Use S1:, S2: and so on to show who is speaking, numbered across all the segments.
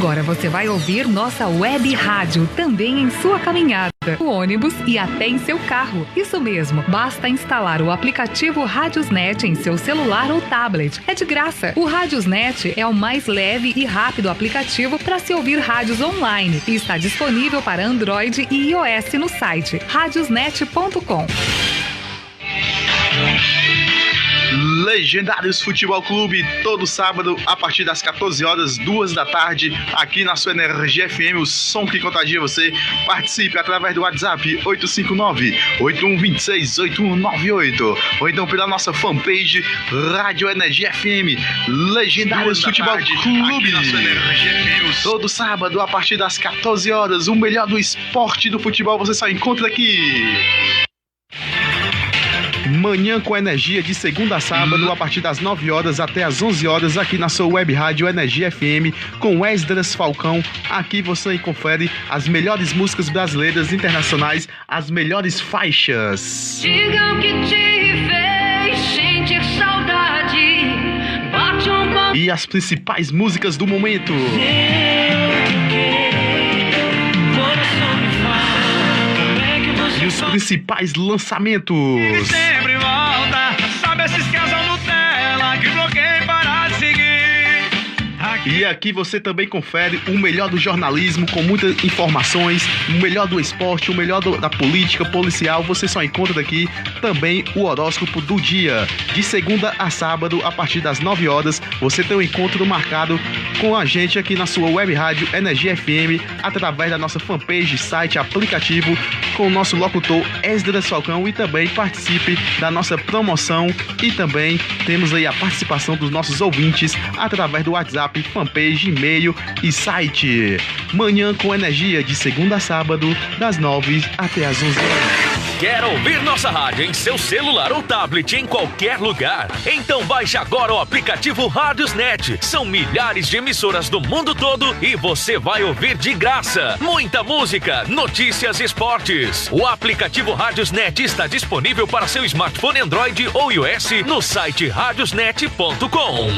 S1: Agora você vai ouvir nossa web rádio também em sua caminhada, no ônibus e até em seu carro. Isso mesmo, basta instalar o aplicativo Radiosnet em seu celular ou tablet. É de graça. O Radiosnet é o mais leve e rápido aplicativo para se ouvir rádios online e está disponível para Android e iOS no site radiosnet.com.
S2: Legendários Futebol Clube, todo sábado a partir das 14 horas, 2 da tarde, aqui na sua Energia FM, o som que contagia você. Participe através do WhatsApp 859-8126-8198 ou então pela nossa fanpage Rádio Energia FM. Legendários Futebol Clube, aqui na sua Energia FM, todo sábado a partir das 14 horas, o melhor do esporte do futebol você só encontra aqui. Manhã com Energia, de segunda a sábado, a partir das 9 horas até as 11 horas, aqui na sua web rádio Energia FM, com Esdras Falcão. Aqui você confere as melhores músicas brasileiras e internacionais, as melhores faixas.
S3: Digam que te fez sentir saudade, bate um...
S2: E as principais músicas do momento. E os principais lançamentos.
S4: E sempre volta, sabe esses casal Nutella que bloqueia para de seguir.
S2: E aqui você também confere o melhor do jornalismo, com muitas informações, o melhor do esporte, o melhor da política, policial. Você só encontra aqui também o horóscopo do dia. De segunda a sábado, a partir das 9 horas, você tem um encontro marcado com a gente aqui na sua web rádio Energia FM, através da nossa fanpage, site, aplicativo, com o nosso locutor Esdras Falcão, e também participe da nossa promoção. E também temos aí a participação dos nossos ouvintes através do WhatsApp, fanpage, e-mail e site. Manhã com Energia, de segunda a sábado, das 9 até as 11 horas.
S5: Quer ouvir nossa rádio em seu celular ou tablet em qualquer lugar? Então baixe agora o aplicativo Radiosnet. São milhares de emissoras do mundo todo e você vai ouvir de graça. Muita música, notícias e esportes. O aplicativo Radiosnet está disponível para seu smartphone Android ou iOS no site radiosnet.com.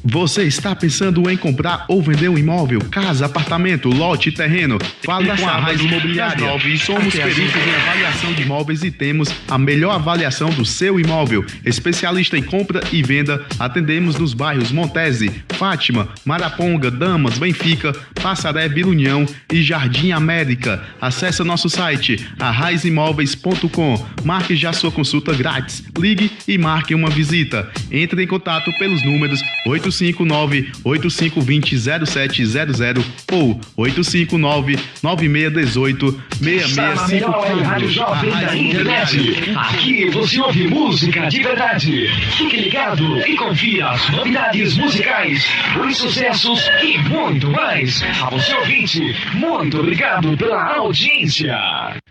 S2: Você está pensando em comprar ou vender um imóvel, casa, apartamento, lote, terreno? Fale com a Raiz Imobiliária. Somos peritos em avaliação de imóveis e temos a melhor avaliação do seu imóvel. Especialista em compra e venda, atendemos nos bairros Montese, Fátima, Maraponga, Damas, Benfica, Passaré, Vila União e Jardim América. Acesse nosso site arraizimóveis.com. Marque já sua consulta grátis. Ligue e marque uma visita. Entre em contato pelos números 859-8520-0700 ou 859-9618-6654.
S6: Aqui você ouve música de verdade. Fique ligado e confira as novidades musicais, os sucessos e muito mais. A você ouvinte, muito obrigado pela audiência.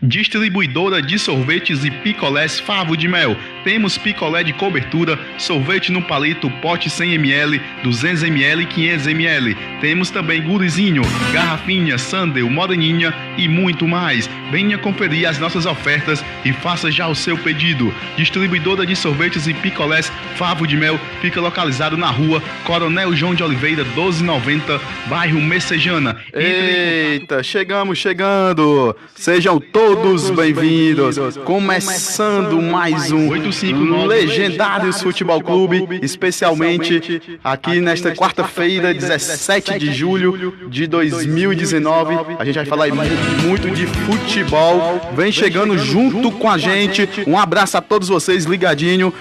S2: Distribuidora de sorvetes e picolés Favo de Mel. Temos picolé de cobertura, sorvete no palito, pote 100 ml, 200 ml e 500 ml. Temos também gurizinho, garrafinha, sandel, moreninha e muito mais. Venha conferir as nossas ofertas e faça já o seu pedido. Distribuidora de sorvetes e picolés Favo de Mel fica localizado na rua Coronel João de Oliveira, 1290, bairro Messejana. Eita, chegando. Sejam todos bem-vindos. Começando mais um Legendários Futebol Clube, especialmente aqui nesta quarta-feira, 17 de julho de 2019. A gente vai falar muito de futebol. Vem chegando junto com a gente. Um abraço a todos vocês ligadinho.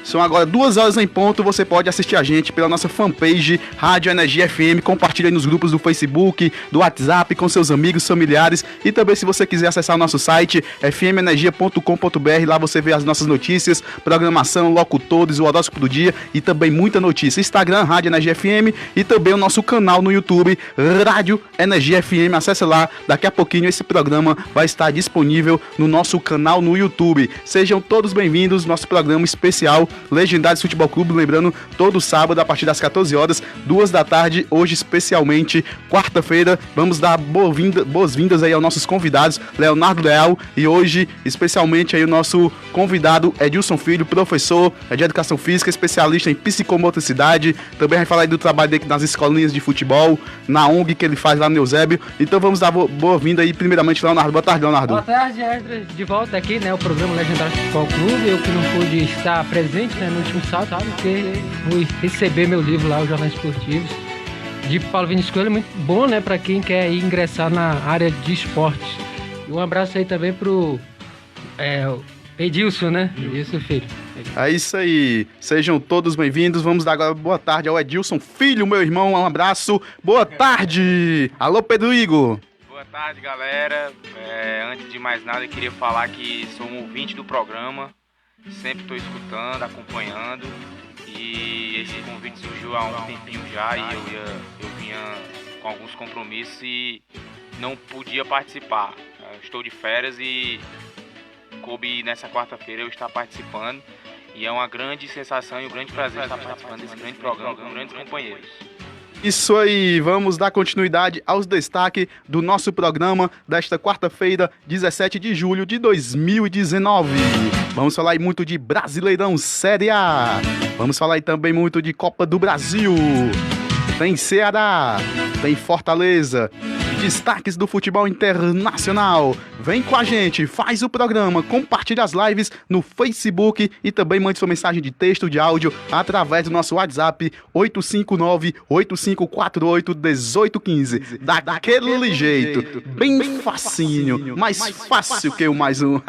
S2: São agora 2 horas em ponto. Você pode assistir a gente pela nossa fanpage Rádio Energia FM. Compartilhe aí nos grupos do Facebook, do WhatsApp, com seus amigos, familiares. E também, se você quiser acessar o nosso site, fmenergia.com.br. Lá você vê as nossas notícias, programação, locutores, o horóscopo do dia e também muita notícia. Instagram, Rádio Energia FM, e também o nosso canal no YouTube, Rádio Energia FM. Acesse lá, daqui a pouquinho esse programa vai estar disponível no nosso canal no YouTube. Sejam todos bem-vindos ao nosso programa especial Legendários Futebol Clube, lembrando, todo sábado a partir das 14 horas, 2 da tarde, hoje especialmente quarta quarta-feira. Vamos dar boas-vindas aí aos nossos convidados, Leonardo Leal, e hoje, especialmente aí o nosso convidado Edilson Filho, professor de Educação Física, especialista em psicomotricidade. Também vai falar aí do trabalho dele nas escolinhas de futebol, na ONG que ele faz lá no Eusébio. Então vamos dar boa-vinda aí, primeiramente, Leonardo. Boa tarde, Leonardo.
S7: Boa tarde, Esdras. De volta aqui, né, o programa Legendário Futebol Clube. Eu que não pude estar presente, né, no último sábado, sabe, porque fui receber meu livro lá, os Jornais Esportivos, de Paulo Vinícius Coelho, muito bom, né, para quem quer ingressar na área de esportes. E um abraço aí também pro Edilson, né? Edilson Filho.
S2: É isso aí. Sejam todos bem-vindos. Vamos dar agora boa tarde ao Edilson Filho, meu irmão. Um abraço. Boa tarde. Alô, Pedro Igor.
S8: Boa tarde, galera. Antes de mais nada, eu queria falar que sou um ouvinte do programa. Sempre estou escutando, acompanhando. E esse convite surgiu há um tempinho já e eu vinha com alguns compromissos e não podia participar. Eu estou de férias e coube nessa quarta-feira eu estar participando. E é uma grande sensação e um grande prazer estar participando desse grande programa com grandes companheiros.
S2: Isso aí, vamos dar continuidade aos destaques do nosso programa desta quarta-feira, 17 de julho de 2019. Vamos falar aí muito de Brasileirão Série A. Vamos falar aí também muito de Copa do Brasil. Tem Ceará, tem Fortaleza. Destaques do futebol internacional. Vem com a gente, faz o programa, compartilha as lives no Facebook e também mande sua mensagem de texto, de áudio, através do nosso WhatsApp 859-8548-1815. Daquele jeito, bem facinho, mais fácil que o mais um.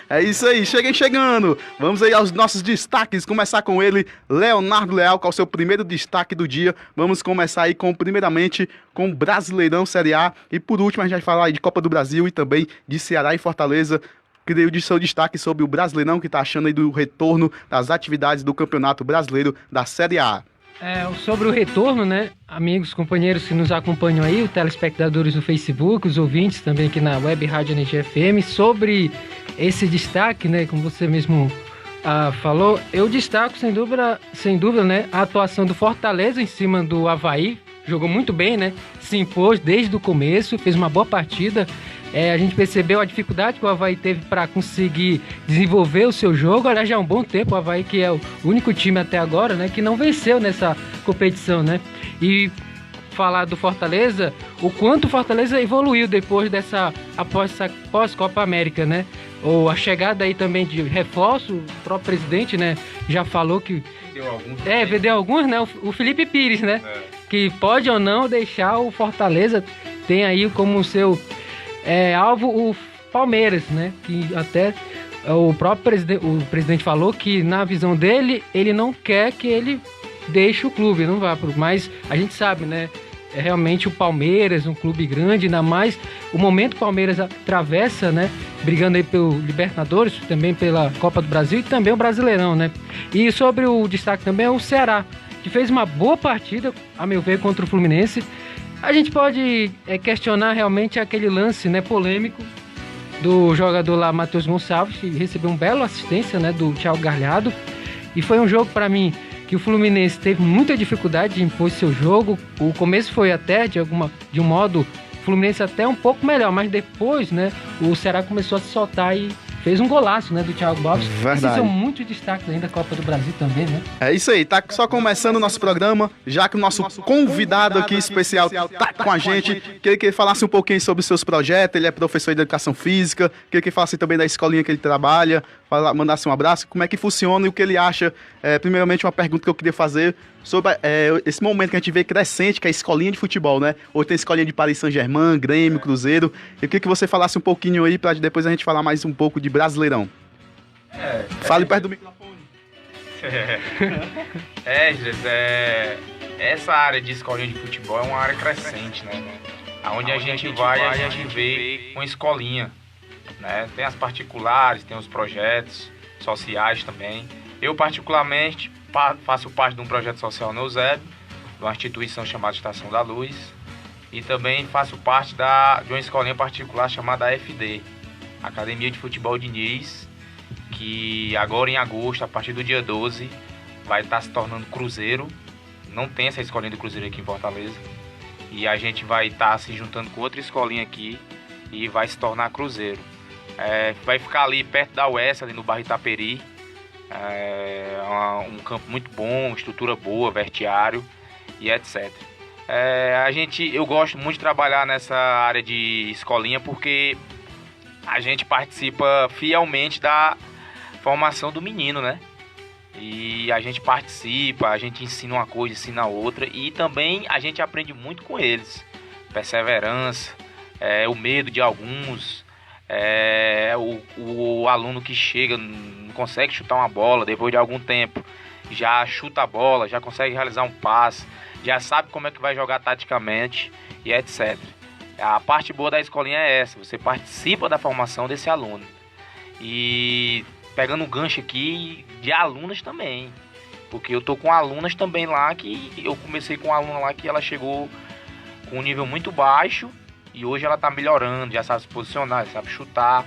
S2: É isso aí, cheguem chegando. Vamos aí aos nossos destaques, começar com ele, Leonardo Leal, com o seu primeiro destaque do dia. Vamos começar aí primeiramente com Brasileirão Série A e por último a gente vai falar aí de Copa do Brasil e também de Ceará e Fortaleza. Queria o seu destaque sobre o Brasileirão, que está achando aí do retorno das atividades do Campeonato Brasileiro da Série A.
S7: Sobre o retorno, né, amigos, companheiros que nos acompanham aí, os telespectadores do Facebook, os ouvintes também aqui na Web Rádio Energia FM, sobre esse destaque, né, como você mesmo falou, eu destaco sem dúvida, né, a atuação do Fortaleza em cima do Avaí. Jogou muito bem, né? Se impôs desde o começo, fez uma boa partida. A gente percebeu a dificuldade que o Avaí teve para conseguir desenvolver o seu jogo. Aliás, já há um bom tempo o Avaí, que é o único time até agora, né, que não venceu nessa competição, né? E falar do Fortaleza, o quanto o Fortaleza evoluiu depois após essa pós-Copa América, né? Ou a chegada aí também de reforço, o próprio presidente, né, já falou que vendeu alguns, né? O Felipe Pires, né? Que pode ou não deixar o Fortaleza, tem aí como seu alvo o Palmeiras, né? Que até o próprio presidente falou que na visão dele, ele não quer que ele deixe o clube, não vá pro. Mas a gente sabe, né? Realmente o Palmeiras, um clube grande, ainda mais o momento que o Palmeiras atravessa, né? Brigando aí pelo Libertadores, também pela Copa do Brasil e também o Brasileirão, né? E sobre o destaque também é o Ceará, que fez uma boa partida, a meu ver, contra o Fluminense. A gente pode questionar realmente aquele lance, né, polêmico do jogador lá, Matheus Gonçalves, que recebeu uma bela assistência, né, do Thiago Galhardo. E foi um jogo, para mim, que o Fluminense teve muita dificuldade de impor seu jogo. O começo foi até, de um modo, o Fluminense até um pouco melhor, mas depois, né, o Ceará começou a se soltar e fez um golaço, né, do Thiago Barros.
S2: Verdade.
S7: Esses são muitos destaques ainda da Copa do Brasil também, né?
S2: É isso aí, tá só começando o nosso programa, já que o nosso convidado aqui especial tá com a gente. Queria que ele falasse um pouquinho sobre os seus projetos. Ele é professor de Educação Física. Queria que ele falasse também da escolinha que ele trabalha, mandasse um abraço, como é que funciona e o que ele acha. Primeiramente, uma pergunta que eu queria fazer sobre esse momento que a gente vê crescente, que é a escolinha de futebol, né? Hoje tem escolinha de Paris Saint-Germain, Grêmio, Cruzeiro. Eu queria que você falasse um pouquinho aí, para depois a gente falar mais um pouco de Brasileirão. Fale perto do microfone.
S8: Essa área de escolinha de futebol é uma área crescente, né? Aonde a gente vai, a gente vê uma escolinha, né? Tem as particulares, tem os projetos sociais também. Eu, particularmente, faço parte de um projeto social no Eusébio, de uma instituição chamada Estação da Luz, e também faço parte de uma escolinha particular chamada AFD, Academia de Futebol Diniz, que agora em agosto, a partir do dia 12, vai estar se tornando Cruzeiro. Não tem essa escolinha do Cruzeiro aqui em Fortaleza. E a gente vai estar se juntando com outra escolinha aqui e vai se tornar Cruzeiro. Vai ficar ali perto da UES, ali no bairro Itaperi. Um campo muito bom, estrutura boa, vestiário e etc. Eu gosto muito de trabalhar nessa área de escolinha porque a gente participa fielmente da formação do menino, né? E a gente participa, a gente ensina uma coisa, ensina outra e também a gente aprende muito com eles. Perseverança, o medo de alguns, o aluno que chega, não consegue chutar uma bola, depois de algum tempo já chuta a bola, já consegue realizar um passe, já sabe como é que vai jogar taticamente e etc. A parte boa da escolinha é essa, você participa da formação desse aluno. E pegando um gancho aqui de alunas também, porque eu tô com alunas também lá que eu comecei com uma aluna lá que ela chegou com um nível muito baixo e hoje ela tá melhorando, já sabe se posicionar, já sabe chutar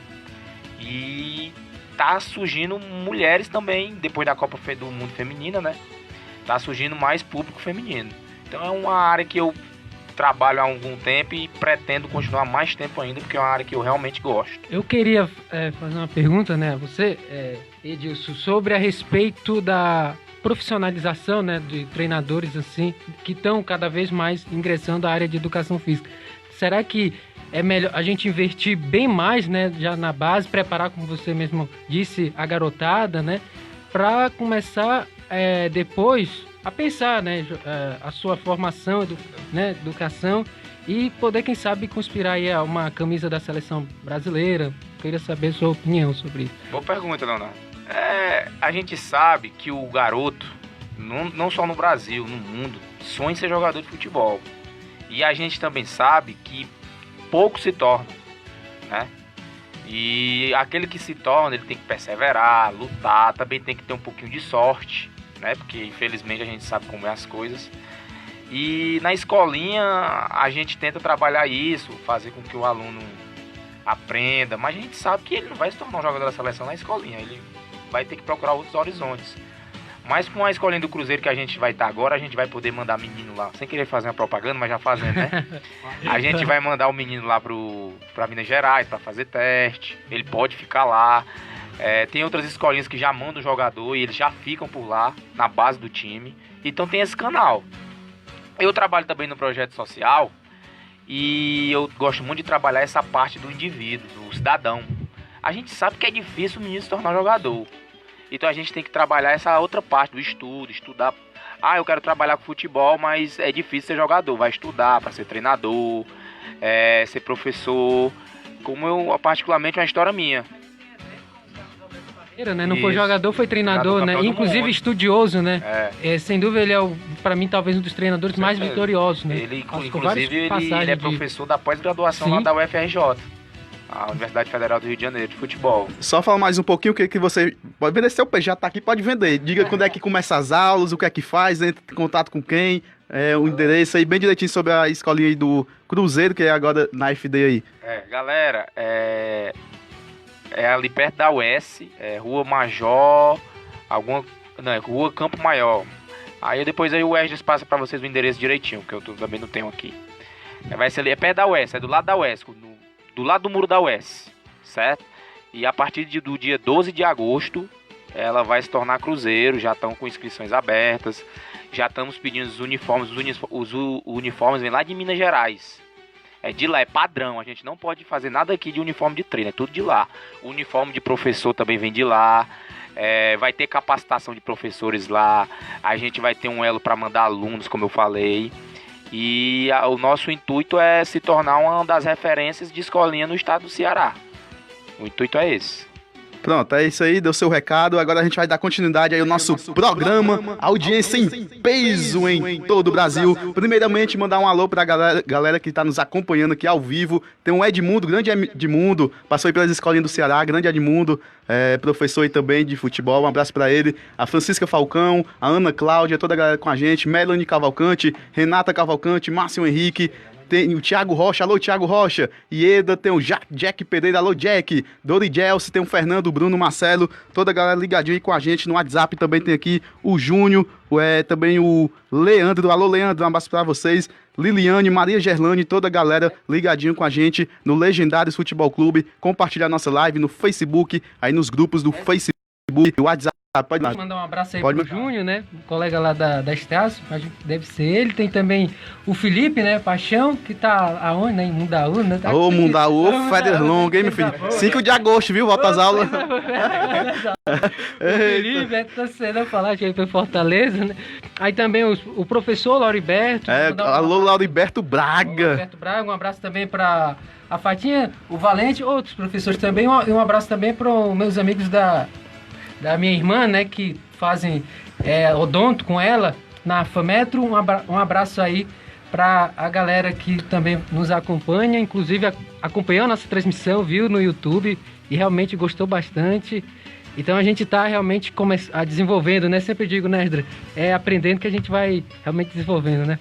S8: e tá surgindo mulheres também, depois da Copa do Mundo Feminina, né? Tá surgindo mais público feminino. Então é uma área que eu trabalho há algum tempo e pretendo continuar mais tempo ainda, porque é uma área que eu realmente gosto.
S7: Eu queria fazer uma pergunta, né, a você, Edilson, sobre a respeito da profissionalização, né, de treinadores assim, que estão cada vez mais ingressando à área de educação física. Será que é melhor a gente investir bem mais, né, já na base, preparar, como você mesmo disse, a garotada, né, para começar depois a pensar, né, a sua formação, né, educação e poder, quem sabe, conspirar aí a uma camisa da seleção brasileira? Queria saber a sua opinião sobre isso.
S8: Boa pergunta, Leonardo. A gente sabe que o garoto, não só no Brasil, no mundo, sonha em ser jogador de futebol. E a gente também sabe que pouco se torna, né? E aquele que se torna, ele tem que perseverar, lutar, também tem que ter um pouquinho de sorte, né? Porque infelizmente a gente sabe como é as coisas. E na escolinha a gente tenta trabalhar isso, fazer com que o aluno aprenda, mas a gente sabe que ele não vai se tornar um jogador da seleção na escolinha, ele vai ter que procurar outros horizontes. Mas com a escolinha do Cruzeiro que a gente vai estar agora, a gente vai poder mandar menino lá, sem querer fazer uma propaganda, mas já fazendo, né? A gente vai mandar o menino lá para Minas Gerais para fazer teste, ele pode ficar lá. Tem outras escolinhas que já mandam o jogador e eles já ficam por lá, na base do time. Então tem esse canal. Eu trabalho também no projeto social e eu gosto muito de trabalhar essa parte do indivíduo, do cidadão. A gente sabe que é difícil o menino se tornar jogador. Então a gente tem que trabalhar essa outra parte do estudo, estudar. Eu quero trabalhar com futebol, mas é difícil ser jogador. Vai estudar para ser treinador, ser professor. Como eu, particularmente, uma história minha.
S7: Né? Não foi jogador, foi treinador, né? Inclusive estudioso, né? Sem dúvida ele é, para mim, talvez um dos treinadores mais vitoriosos, né?
S8: Inclusive ele é professor da pós-graduação lá da UFRJ, a Universidade Federal do Rio de Janeiro, de futebol.
S2: Só falar mais um pouquinho o que você pode vender. Seu peixe já tá aqui, pode vender. Diga quando é que começa as aulas, o que é que faz, entra em contato com quem, o endereço aí bem direitinho sobre a escolinha aí do Cruzeiro, que é agora na FD aí.
S8: Galera, ali perto da UES, Rua Major, Rua Campo Maior. Aí depois o Wesley passa pra vocês o endereço direitinho, que eu também não tenho aqui. Vai ser ali, perto da UES, do lado da UES, do lado do muro da UES, certo? E a partir do dia 12 de agosto, ela vai se tornar Cruzeiro, já estão com inscrições abertas, já estamos pedindo os uniformes, os uniformes vêm lá de Minas Gerais. De lá, é padrão, a gente não pode fazer nada aqui de uniforme de treino, é tudo de lá. O uniforme de professor também vem de lá, vai ter capacitação de professores lá, a gente vai ter um elo para mandar alunos, como eu falei. E o nosso intuito é se tornar uma das referências de escolinha no estado do Ceará. O intuito é esse.
S2: Pronto, é isso aí, deu seu recado. Agora a gente vai dar continuidade aí ao nosso programa, audiência em peso em todo o Brasil. Primeiramente, mandar um alô pra galera que tá nos acompanhando aqui ao vivo. Tem o Edmundo, grande Edmundo, passou aí pelas escolinhas do Ceará, grande Edmundo, professor aí também de futebol, um abraço pra ele. A Francisca Falcão, a Ana Cláudia, toda a galera com a gente, Melanie Cavalcante, Renata Cavalcante, Márcio Henrique, tem o Thiago Rocha, alô Thiago Rocha, Ieda, tem o Jack Pereira, alô Jack, Dori Gelsi, tem o Fernando, Bruno, Marcelo, toda a galera ligadinha aí com a gente no WhatsApp, também tem aqui o Júnior, também o Leandro, alô Leandro, um abraço pra vocês, Liliane, Maria Gerlane, toda a galera ligadinho com a gente no Legendários Futebol Clube, compartilhar nossa live no Facebook, aí nos grupos do Facebook, WhatsApp. Pode
S7: mandar um abraço aí pro Júnior, né? Um colega lá da Estácio, deve ser ele. Tem também o Felipe, né? Paixão, que tá aonde, né? Em Mundaú, né? Tá
S2: Mundaú, Feder Long, hein, meu filho? 5 de agosto, viu? Volta às aulas.
S7: O Felipe, tá sendo a falar que ele foi Fortaleza, né? Aí também o professor Lauriberto.
S2: Alô, Lauriberto Braga.
S7: Lauriberto Braga, um abraço também pra a Fatinha, o Valente, outros professores também. E um abraço também para os meus amigos da minha irmã, né, que fazem odonto com ela na FAMetro. Um abraço aí para a galera que também nos acompanha, inclusive acompanhou a nossa transmissão, viu no YouTube e realmente gostou bastante. Então a gente está realmente desenvolvendo, né? Sempre digo, né, Esdra? Aprendendo que a gente vai realmente desenvolvendo, né?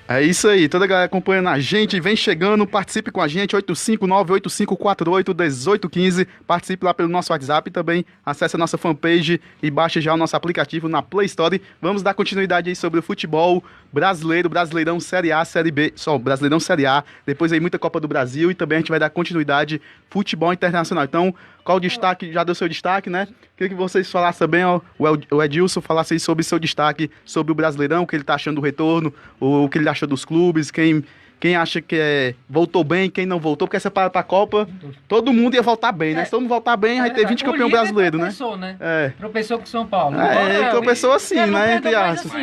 S2: É isso aí, toda a galera acompanhando a gente, vem chegando, participe com a gente, 859-8548-1815, participe lá pelo nosso WhatsApp, também acesse a nossa fanpage e baixe já o nosso aplicativo na Play Store. Vamos dar continuidade aí sobre o futebol brasileiro, Brasileirão Série A, Série B, só Brasileirão Série A, depois aí muita Copa do Brasil e também a gente vai dar continuidade futebol internacional. Então, qual o destaque? Já deu seu destaque, né? Queria que vocês falassem bem, o Edilson falasse aí sobre seu destaque, sobre o Brasileirão, o que ele tá achando do retorno, o que ele acha dos clubes, quem acha que voltou bem, quem não voltou, porque essa para a Copa, todo mundo ia voltar bem, né? Se todo mundo voltar bem, vai ter 20 campeão brasileiro, né?
S7: Tropeçou com São Paulo.
S2: Tropeçou assim, né? Entre aspas.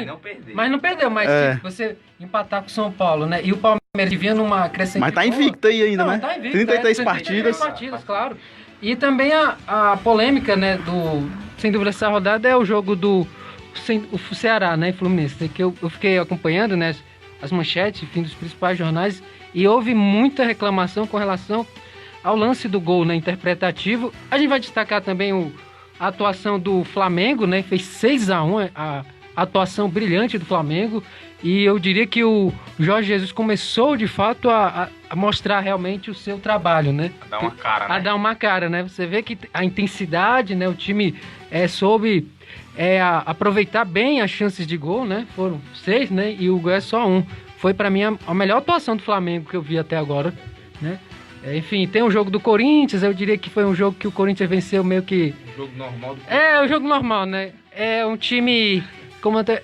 S7: Mas não perdeu, mas se você empatar com São Paulo, né? E o Palmeiras vinha numa crescente.
S2: Mas tá invicto aí ainda, né?
S7: Tá invicto,
S2: 33 partidas.
S7: 33 partidas, claro. E também a polêmica, né, sem dúvida, essa rodada é o jogo o Ceará, né, Fluminense, que eu fiquei acompanhando, né, as manchetes, enfim, dos principais jornais, e houve muita reclamação com relação ao lance do gol, né, interpretativo. A gente vai destacar também a atuação do Flamengo, né, fez 6-1, a atuação brilhante do Flamengo, e eu diria que o Jorge Jesus começou, de fato, a mostrar realmente o seu trabalho, né?
S8: A dar uma cara, né?
S7: A dar uma cara, né? Você vê que a intensidade, né? O time soube aproveitar bem as chances de gol, né? Foram 6, né? E o gol é só 1. Foi, para mim, a melhor atuação do Flamengo que eu vi até agora, né? Enfim, tem o jogo do Corinthians, eu diria que foi um jogo que o Corinthians venceu meio que...
S8: O jogo normal do Corinthians.
S7: O jogo normal, né? É um time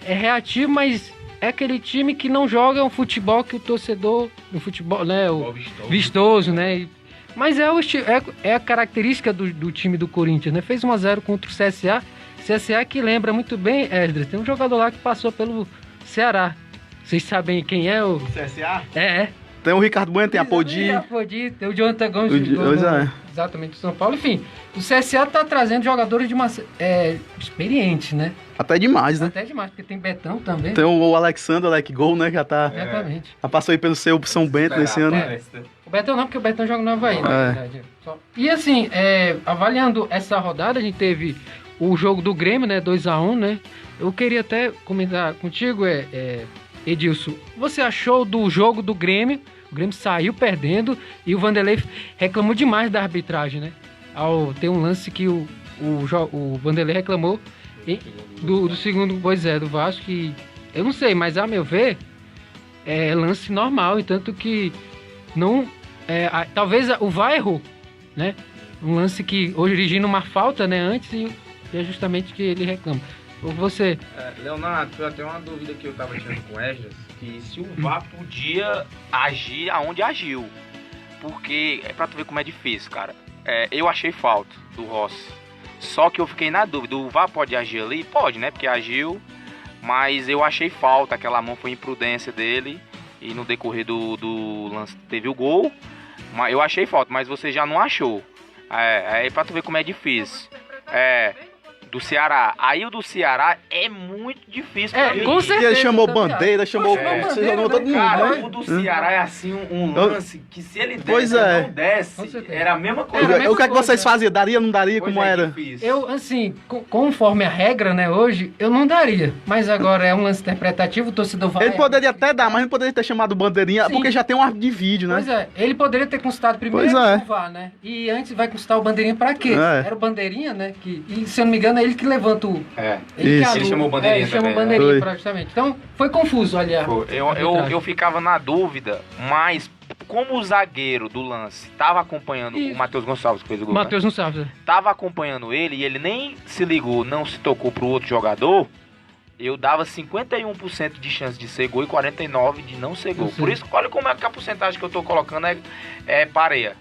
S7: reativo, mas é aquele time que não joga um futebol que o torcedor... Um futebol, né? Vistoso, né? Mas é a característica do time do Corinthians, né? Fez 1-0 contra o CSA. CSA que lembra muito bem, Esdras. Tem um jogador lá que passou pelo Ceará. Vocês sabem quem é o
S2: CSA?
S7: Tem
S2: o Ricardo Bueno, tem a Podi.
S7: Tem o Jonathan Gomes, exatamente, do São Paulo. Enfim, o CSA tá trazendo jogadores experientes, né?
S2: Até demais, né?
S7: Até demais, porque tem Betão também.
S2: Tem o Alexandre, Alec Gol, né? Que já tá...
S7: Exatamente.
S2: Já passou aí pelo seu São Bento nesse ano.
S7: O Betão não, porque o Betão joga no Havaí, na verdade. E assim, avaliando essa rodada, a gente teve o jogo do Grêmio, né? 2-1, né? Eu queria até comentar contigo, Edilson, você achou do jogo do Grêmio? O Grêmio saiu perdendo e o Vanderlei reclamou demais da arbitragem, né? Tem um lance que o Vanderlei reclamou do segundo, do Vasco, que eu não sei, mas a meu ver é lance normal, e tanto que não... talvez o VAR errou, né? Um lance que hoje origina uma falta, né? Antes, e é justamente que ele reclama. Ou você...
S8: Leonardo, eu tenho uma dúvida que eu tava tirando com o Esdras, que se o VAR podia agir aonde agiu. Porque, pra tu ver como é difícil, cara. Eu achei falta do Rossi. Só que eu fiquei na dúvida, o VAR pode agir ali? Pode, né? Porque agiu, mas eu achei falta, aquela mão foi imprudência dele, e no decorrer do lance teve o gol, mas eu achei falta, mas você já não achou. Pra tu ver como é difícil. Do Ceará. Aí o do Ceará é muito muito difícil.
S7: É,
S8: pra mim.
S7: com certeza.
S2: Ele chamou
S7: também
S2: bandeira, chamou. Você jogou todo mundo,
S8: Cara,
S2: né?
S8: o do Ceará é assim um lance que se ele
S2: Pois
S8: desse,
S2: é.
S8: não desse,
S7: Com certeza.
S8: era a mesma coisa.
S7: Era a mesma
S2: O que é que
S7: coisa,
S2: vocês
S7: né?
S2: faziam? Daria, não daria?
S8: Pois
S2: Como
S8: é,
S2: era?
S8: difícil.
S7: Eu, assim, conforme a regra, né, hoje, eu não daria. Mas agora é um lance interpretativo, o torcedor vai...
S2: Ele poderia até dar, mas não poderia ter chamado bandeirinha,
S7: Sim.
S2: porque já tem um árbitro de vídeo, né?
S7: Pois é, ele poderia ter consultado primeiro
S2: Pois é.
S7: o VAR, né? E antes vai consultar o bandeirinha pra quê?
S2: É.
S7: Era o bandeirinha, né? E se eu não me engano, é ele que levanta o...
S8: É.
S7: Ele,
S2: Isso.
S7: que
S8: Ele chamou o bandeirinha
S7: ele chamou o
S8: também, né?
S7: bandeirinha,
S2: Foi.
S7: praticamente. Então, foi confuso, aliás.
S8: Pô, eu ficava na dúvida, mas como o zagueiro do lance tava acompanhando
S7: Isso.
S8: o Matheus Gonçalves, que fez o gol,
S7: Matheus não sabe.
S8: né? Tava acompanhando ele e ele nem se ligou, não se tocou pro outro jogador, eu dava 51% de chance de ser gol e 49% de não ser gol.
S7: Sim.
S8: Por isso, olha como é que a porcentagem que eu tô colocando é pareia.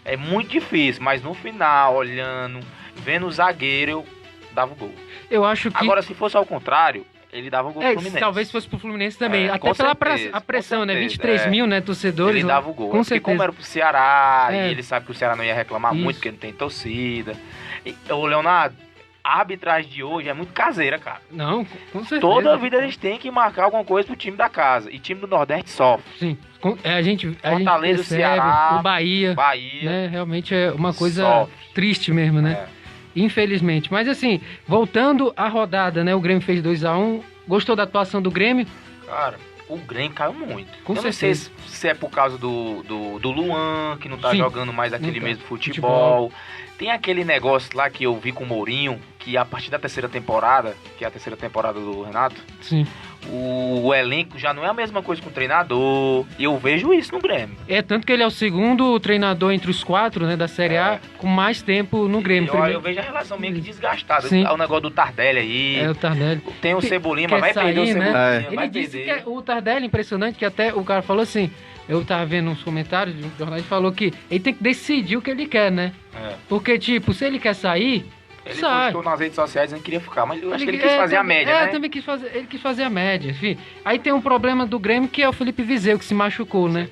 S8: É muito difícil, mas no final, olhando, vendo o zagueiro, eu dava o gol.
S7: Eu acho que...
S8: Agora, se fosse ao contrário, ele dava o gol pro Fluminense.
S7: talvez fosse pro Fluminense também.
S8: É,
S7: Até
S8: com
S7: pela
S8: certeza,
S7: a pressão,
S8: com
S7: né?
S8: certeza,
S7: 23 mil, né, torcedores.
S8: Ele
S7: lá.
S8: dava o gol.
S7: Com
S8: Porque
S7: certeza.
S8: como era pro Ceará,
S7: É.
S8: e ele sabe que o Ceará não ia reclamar
S7: Isso.
S8: muito, porque não tem torcida. E, ô, Leonardo, a arbitragem de hoje é muito caseira, cara.
S7: Não, com certeza.
S8: Toda vida eles têm que marcar alguma coisa pro time da casa. E time do Nordeste sofre.
S7: Sim. A gente
S8: Fortaleza,
S7: percebe,
S8: Ceará,
S7: o Bahia,
S8: Bahia,
S7: né? Realmente é uma coisa
S8: sofre.
S7: triste mesmo, né?
S8: É.
S7: Infelizmente. Mas assim, voltando à rodada, né? O Grêmio fez 2-1. Gostou da atuação do Grêmio?
S8: Cara, o Grêmio caiu muito.
S7: Com
S8: Eu não sei
S7: certeza.
S8: se é por causa do Luan, que não tá
S7: Sim.
S8: jogando mais aquele
S7: Não tá.
S8: mesmo futebol. Tem aquele negócio lá que eu vi com o Mourinho, que a partir da terceira temporada, que é a terceira temporada do Renato,
S7: Sim.
S8: o elenco já não é a mesma coisa com o treinador. E eu vejo isso no Grêmio.
S7: É, tanto que ele é o segundo treinador entre os 4, né, da Série A, com mais tempo no Grêmio.
S8: Eu vejo a relação meio que desgastada.
S7: Sim.
S8: O negócio do Tardelli aí.
S7: É, o Tardelli.
S8: Tem o Cebolinha, mas
S7: Quer
S8: vai perder o
S7: sair, né?
S8: Cebolinha.
S7: Ele
S8: Vai
S7: disse
S8: perder.
S7: que o Tardelli, impressionante, que até o cara falou assim, eu tava vendo uns comentários de um jornalista, falou que ele tem que decidir o que ele quer, né?
S8: É.
S7: Porque, tipo, se ele quer sair,
S8: Ele
S7: sai.
S8: postou nas redes sociais dizendo que queria ficar, mas eu acho que ele quis fazer a média, né?
S7: também quis fazer, ele quis fazer a média, enfim. Aí tem um problema do Grêmio, que é o Felipe Viseu, que se machucou, né?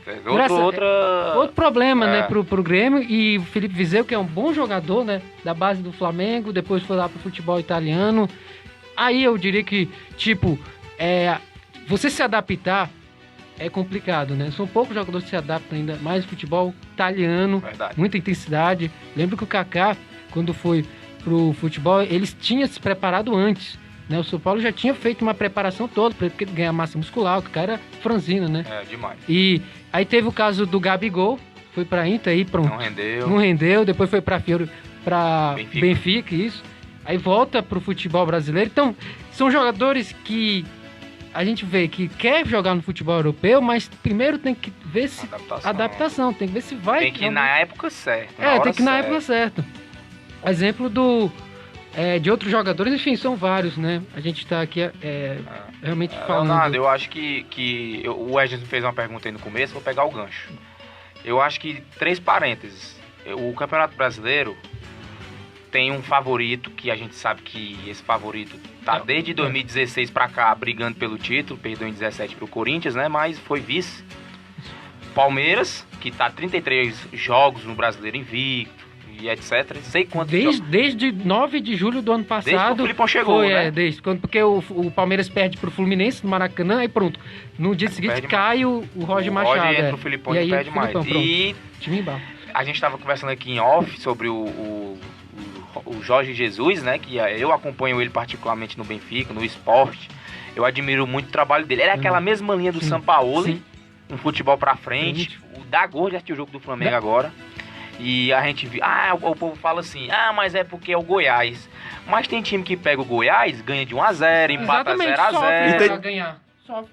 S7: Outro problema, né, pro Grêmio, e o Felipe Viseu, que é um bom jogador, né, da base do Flamengo, depois foi lá pro futebol italiano. Aí eu diria que, tipo, você se adaptar é complicado, né? São poucos jogadores que se adaptam ainda mais ao futebol italiano,
S8: Verdade.
S7: muita intensidade. Lembro que o Kaká, quando foi pro futebol, eles tinham se preparado antes, né? O São Paulo já tinha feito uma preparação toda para ele ganhar massa muscular, o cara era franzino, né?
S8: É, demais.
S7: E aí teve o caso do Gabigol, foi pra Inter aí, pronto.
S8: Não rendeu.
S7: Depois foi pra Benfica, isso. Aí volta pro futebol brasileiro. Então, são jogadores que a gente vê que quer jogar no futebol europeu, mas primeiro tem que ver se... Adaptação. Tem que ver se vai...
S8: Tem que ir na época certa.
S7: tem que ir na época certa. Exemplo de outros jogadores, enfim, são vários, né? A gente tá aqui realmente falando...
S8: Leonardo, eu acho que o Edson fez uma pergunta aí no começo, vou pegar o gancho. Eu acho que, 3 parênteses, o Campeonato Brasileiro tem um favorito, que a gente sabe que esse favorito tá desde 2016 pra cá brigando pelo título, perdeu em 17 pro Corinthians, né? Mas foi vice. Palmeiras, que tá 33 jogos no Brasileiro invicto, e etc. Sei quantos
S7: Desde 9 de julho do ano passado.
S8: Desde que o Filipão chegou, né?
S7: Porque o Palmeiras perde pro Fluminense no Maracanã e pronto. No dia seguinte
S8: perde
S7: cai o Roger Machado.
S8: Roger entra o Filipão e perde mais. E
S7: time embaixo.
S8: A gente tava conversando aqui em off sobre o Jorge Jesus, né? Que eu acompanho ele particularmente no Benfica, no esporte. Eu admiro muito o trabalho dele. Ele é aquela mesma linha do Sampaoli, um futebol pra frente. O Dagor já assistiu o jogo do Flamengo agora. E a gente viu, o povo fala assim, mas é porque é o Goiás. Mas tem time que pega o Goiás, ganha de 1-0, empata 0-0.
S7: Pra ganhar.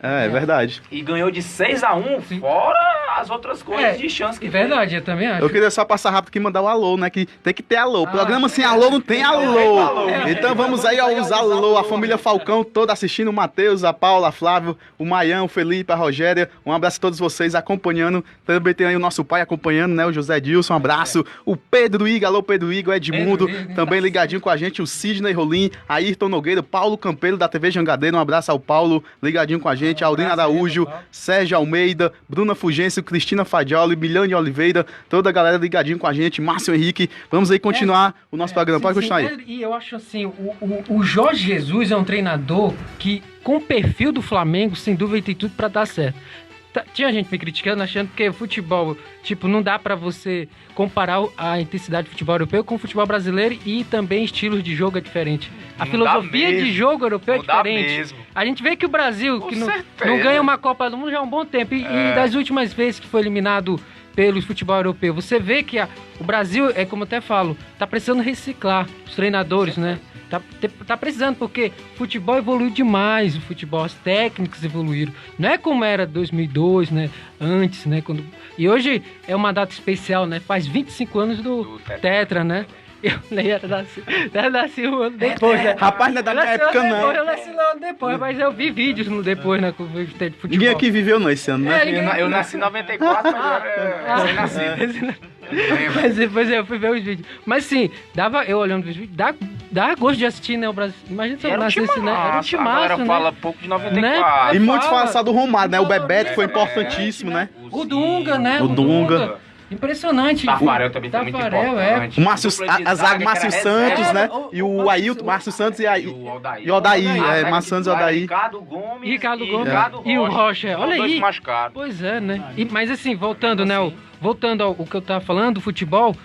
S2: É verdade.
S8: E ganhou de 6-1, fora as outras coisas de chance que
S7: verdade, eu também acho.
S2: Eu queria só passar rápido aqui e mandar o alô, né? Que tem que ter alô. Programa sem alô não tem alô. Então vamos aí aos alô. A família Falcão toda assistindo. O Matheus, a Paula, a Flávio, o Maião, o Felipe, a Rogéria. Um abraço a todos vocês acompanhando. Também tem aí o nosso pai acompanhando, né? O José Dilson, um abraço. O Pedro Iga, alô Pedro Iga, o Edmundo, também ligadinho com a gente. O Sidney Rolim, Ayrton Nogueira, o Paulo Campeiro da TV Jangadeiro. Um abraço ao Paulo, ligadinho com a gente. A Aurina Araújo, Sérgio Almeida, Bruna Fugêncio, Cristina Fadioli, Milhane Oliveira, toda a galera ligadinho com a gente, Márcio Henrique. Vamos aí continuar o nosso programa. Pode continuar aí.
S7: E eu acho assim, o Jorge Jesus é um treinador que, com o perfil do Flamengo, sem dúvida tem tudo pra dar certo. Tinha gente me criticando, achando que futebol, tipo, não dá pra você comparar a intensidade do futebol europeu com o futebol brasileiro e também estilos de jogo é diferente. A filosofia de jogo europeu é diferente. A gente vê que o Brasil, que não ganha uma Copa do Mundo já há um bom tempo, e das últimas vezes que foi eliminado pelo futebol europeu, você vê que o Brasil, como eu até falo, tá precisando reciclar os treinadores, né? Tá precisando, porque o futebol evoluiu demais, as técnicas evoluíram. Não é como era 2002, né? Antes, né? E hoje é uma data especial, né? Faz 25 anos do Tetra, né? Eu nem nasci um ano depois, né?
S2: Rapaz, não é da minha época, não.
S7: Eu nasci um ano depois, mas eu vi vídeos depois, né? De futebol.
S2: Ninguém aqui viveu não esse ano, né?
S8: Eu nasci em 94, mas eu era recém-nascido.
S7: Pois é, eu fui ver os vídeos. Mas sim, eu olhando os vídeos, dá gosto de assistir, né? O Brasil. Imagina se eu nascesse, né? Era um timaço,
S8: a galera
S7: né?
S8: fala pouco de 94.
S2: E muitos falam só do Romário, né? O Bebeto foi importantíssimo, né?
S7: O Dunga, né?
S2: O Dunga.
S7: Impressionante.
S8: Tafarel também foi muito importante.
S2: O Márcio Santos, né? E o Ailton, Márcio Santos e Odair. Márcio Santos e Odair.
S8: Ricardo Gomes
S7: e o Rocha. Olha aí.
S8: Machucados.
S7: Pois é, né? Mas assim, voltando, né? Voltando ao que eu tava falando, o futebol,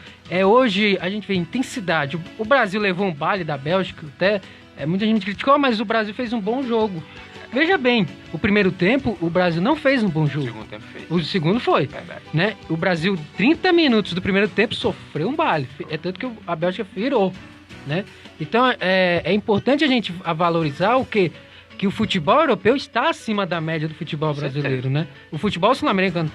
S7: hoje a gente vê intensidade. O Brasil levou um baile da Bélgica, até muita gente criticou, mas o Brasil fez um bom jogo. Veja bem, o primeiro tempo, o Brasil não fez um bom jogo.
S8: O segundo tempo fez.
S7: O segundo foi. Né? O Brasil, 30 minutos do primeiro tempo, sofreu um baile. É tanto que a Bélgica virou. Né? Então, é importante a gente valorizar o quê? Que o futebol europeu está acima da média do futebol brasileiro. Né? O futebol sul-americano,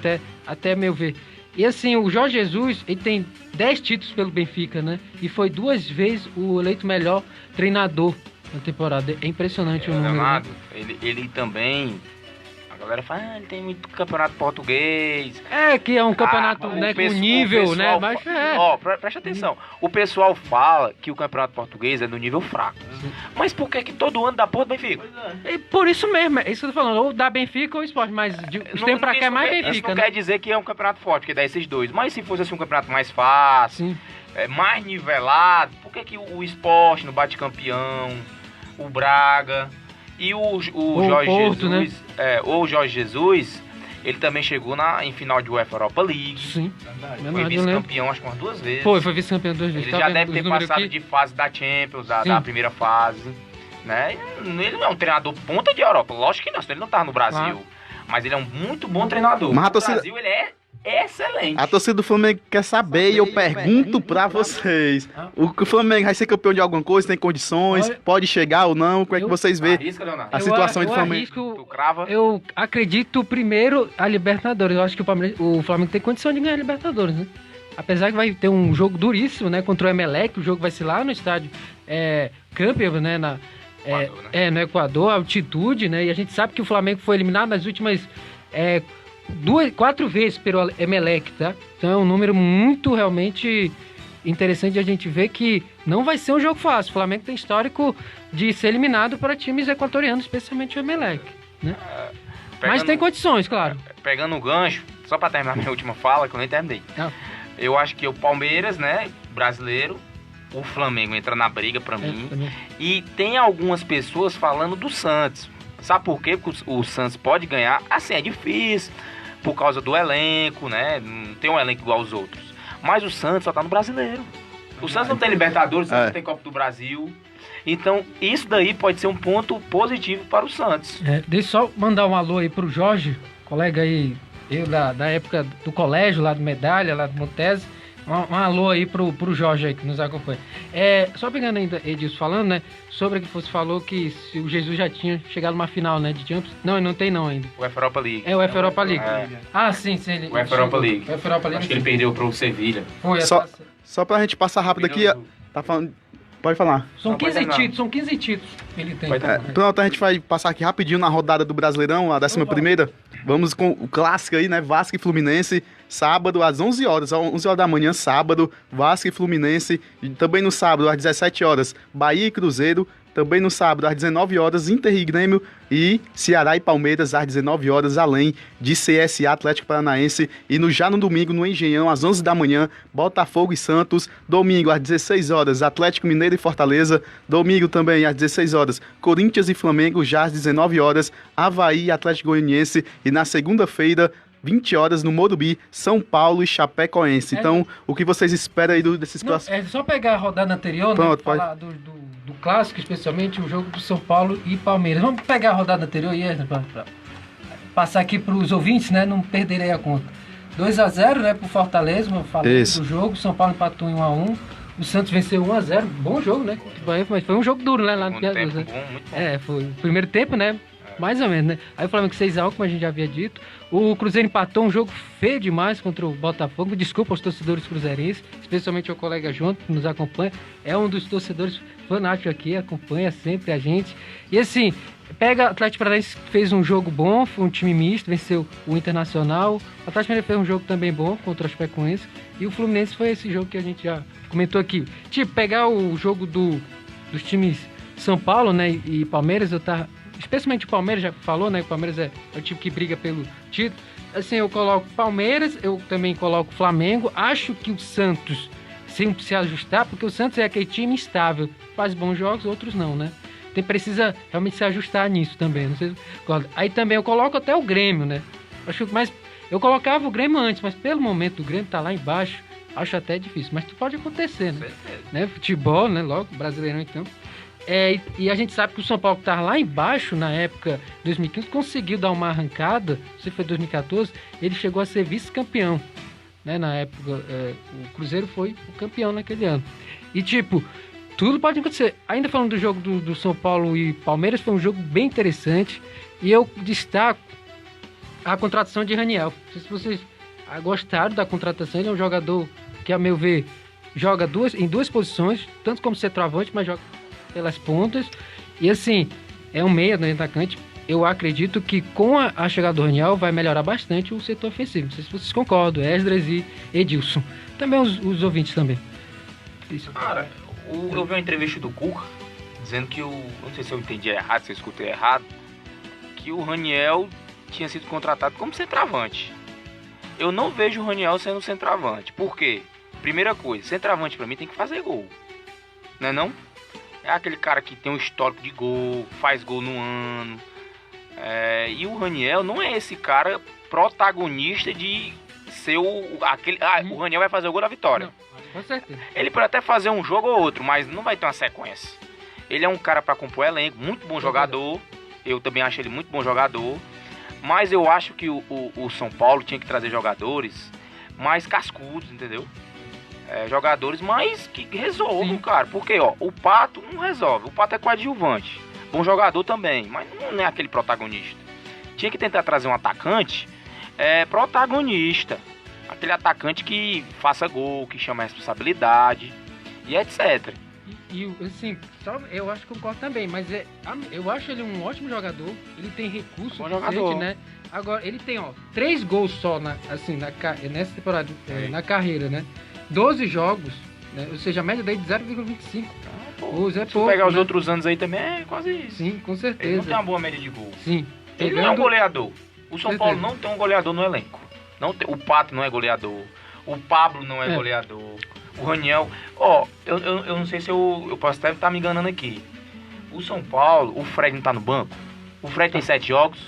S7: até meu ver. E assim, o Jorge Jesus, ele tem 10 títulos pelo Benfica, né? E foi 2 vezes o eleito melhor treinador na temporada. É impressionante o número.
S8: Né? Ele também... A galera fala, ele tem muito campeonato português.
S7: Que é um campeonato, né, com nível, né? Mas
S8: presta atenção. O pessoal fala que o campeonato português é do nível fraco. Mas por que todo ano dá porra do Benfica?
S7: Por isso mesmo, é isso que eu tô falando. Ou dá Benfica ou Sport, mas de tempo pra cá é mais Benfica.
S8: Isso não quer dizer que é um campeonato forte, porque dá esses dois. Mas se fosse assim um campeonato mais fácil, mais nivelado, por que o Sport no bate-campeão, o Braga... E o Jorge
S7: Porto,
S8: Jesus, né? O Jorge Jesus, ele também chegou em final de UEFA Europa League.
S7: Sim.
S8: Foi vice-campeão, acho que umas 2 vezes.
S7: Foi vice-campeão 2 vezes.
S8: Ele já deve ter passado de fase da Champions, da primeira fase. Né? Ele não é um treinador ponta de Europa. Lógico que não, ele não tá no Brasil. Mas ele é um muito bom treinador.
S2: Mas
S8: no Brasil ele é excelente.
S2: A torcida do Flamengo quer saber e eu pergunto pra vocês. O Flamengo vai ser campeão de alguma coisa? Tem condições? Pode chegar ou não? Como é que vocês veem a situação do Flamengo?
S7: Eu acredito primeiro a Libertadores. Eu acho que o Flamengo tem condição de ganhar a Libertadores, né? Apesar que vai ter um jogo duríssimo, né? Contra o Emelec. O jogo vai ser lá no estádio Campbell, né? No Equador, altitude, né? E a gente sabe que o Flamengo foi eliminado nas últimas... 4 vezes pelo Emelec, tá? Então é um número muito realmente interessante de a gente ver que não vai ser um jogo fácil. O Flamengo tem histórico de ser eliminado para times equatorianos, especialmente o Emelec, né? Mas tem condições, claro.
S8: Pegando o gancho, só para terminar minha última fala, que eu nem terminei. Eu acho que o Palmeiras, né, brasileiro, o Flamengo entra na briga para mim. Também. E tem algumas pessoas falando do Santos. Sabe por quê? Porque o Santos pode ganhar. Assim, é difícil. Por causa do elenco, né? Não tem um elenco igual aos outros. Mas o Santos só tá no brasileiro. O Santos não tem Libertadores, o Santos não tem Copa do Brasil. Então, isso daí pode ser um ponto positivo para o Santos.
S7: Deixa eu só mandar um alô aí pro Jorge, colega aí, eu da época do colégio, lá do Medalha, lá do Montese. Um alô aí pro Jorge aí que nos acompanha. Só pegando ainda, Edilson, falando, né? Sobre que você falou que o Jesus já tinha chegado numa final, né? De Champions. Não, ele não tem não ainda.
S8: O UEFA Europa League.
S7: O UEFA Europa League. Sim.
S8: O UEFA Europa League.
S7: O UEFA Europa League.
S8: Acho que ele perdeu pro Sevilha.
S7: Foi,
S2: só pra gente passar rápido aqui, tá falando... Pode falar.
S7: São 15 títulos que ele tem.
S2: Pronto, a gente vai passar aqui rapidinho na rodada do Brasileirão, a 11ª. Vamos com o clássico aí, né? Vasco e Fluminense, sábado às 11 horas. Às 11 horas da manhã, sábado, Vasco e Fluminense. E também no sábado, às 17 horas, Bahia e Cruzeiro. Também no sábado, às 19 horas, Inter e Grêmio e Ceará e Palmeiras, às 19 horas, além de CSA Atlético Paranaense. E já no domingo, no Engenhão, às 11 da manhã, Botafogo e Santos. Domingo, às 16 horas, Atlético Mineiro e Fortaleza. Domingo também, às 16 horas, Corinthians e Flamengo. Já às 19 horas, Avaí e Atlético Goianiense. E na segunda-feira, 20 horas, no Morumbi, São Paulo e Chapecoense. Então, o que vocês esperam aí desses próximos...
S7: É só pegar a rodada anterior,
S2: Pronto,
S7: né? Falar do clássico, especialmente o jogo do São Paulo e Palmeiras. Vamos pegar a rodada anterior e para passar aqui para os ouvintes, né? Não perderem a conta. 2-0, né? Pro Fortaleza, eu falei do jogo. São Paulo empatou em 1-1. O Santos venceu 1-0. Bom jogo, né? Mas foi um jogo duro, né? Lá no Piadoso, né?
S8: Muito bom.
S7: Foi o primeiro tempo, né? Mais ou menos, né? Aí o Flamengo 6-1, como a gente já havia dito. O Cruzeiro empatou um jogo feio demais contra o Botafogo. Desculpa aos torcedores cruzeirenses, especialmente ao colega João, que nos acompanha. É um dos torcedores fanáticos aqui, acompanha sempre a gente. E assim, pega o Atlético Paranaense, fez um jogo bom, foi um time misto, venceu o Internacional. O Atlético Paranaense fez um jogo também bom contra o Chapecoense. E o Fluminense foi esse jogo que a gente já comentou aqui. Tipo, pegar o jogo dos times São Paulo, né, e Palmeiras, especialmente o Palmeiras, já falou, né? O Palmeiras é o time que briga pelo título. Assim, eu coloco Palmeiras, eu também coloco Flamengo. Acho que o Santos sempre se ajustar, porque o Santos é aquele time instável. Faz bons jogos, outros não, né? Então precisa realmente se ajustar nisso também. Não sei se... Aí também eu coloco até o Grêmio, né? Acho que mais... Eu colocava o Grêmio antes, mas pelo momento o Grêmio tá lá embaixo. Acho até difícil, mas pode acontecer, né? Futebol, né? Logo, Brasileirão então. E a gente sabe que o São Paulo, que estava lá embaixo na época de 2015, conseguiu dar uma arrancada. Se foi 2014, ele chegou a ser vice-campeão, né? Na época, o Cruzeiro foi o campeão naquele ano. E tipo, tudo pode acontecer. Ainda falando do jogo do São Paulo e Palmeiras, foi um jogo bem interessante. E eu destaco a contratação de Raniel. Não sei se vocês gostaram da contratação. Ele é um jogador que, a meu ver, joga em duas posições, tanto como centroavante, mas joga pelas pontas. E assim, é um meia, né, atacante. Eu acredito que com a chegada do Raniel vai melhorar bastante o setor ofensivo. Não sei se vocês concordam. Esdras e Edilson. Também os ouvintes também.
S8: Isso. Cara, eu vi uma entrevista do Cuca dizendo que não sei se eu entendi errado, se eu escutei errado, que o Raniel tinha sido contratado como centroavante. Eu não vejo o Raniel sendo centroavante. Por quê? Primeira coisa, centroavante pra mim tem que fazer gol. Não é não? É aquele cara que tem um histórico de gol, faz gol no ano. E o Raniel não é esse cara protagonista de ser aquele... o Raniel vai fazer o gol da vitória.
S7: Não, com certeza.
S8: Ele pode até fazer um jogo ou outro, mas não vai ter uma sequência. Ele é um cara para compor elenco, muito bom jogador. Eu também acho ele muito bom jogador. Mas eu acho que o São Paulo tinha que trazer jogadores mais cascudos, entendeu? Jogadores mais que resolvam, cara. Porque, o Pato não resolve. O Pato é coadjuvante. Bom jogador também, mas não é aquele protagonista. Tinha que tentar trazer um atacante protagonista. Aquele atacante que faça gol, que chama a responsabilidade e etc.
S7: E assim, eu acho que concordo também, mas eu acho ele um ótimo jogador. Ele tem recurso,
S8: bom jogador,
S7: né? Agora, ele tem 3 gols só nessa temporada, na carreira, né? 12 jogos, né? Ou seja, a média dele de 0,25 gols é pouco.
S8: Se pegar os outros anos aí também é quase isso.
S7: Sim, com certeza.
S8: Ele não tem uma boa média de gol.
S7: Sim.
S8: Ele não é um goleador. O São Paulo não tem um goleador no elenco. O Pato não é goleador. O Pablo não é goleador. O Raniel... eu não sei se eu posso até estar me enganando aqui. O São Paulo, o Fred não tá no banco? O Fred tem 7 jogos?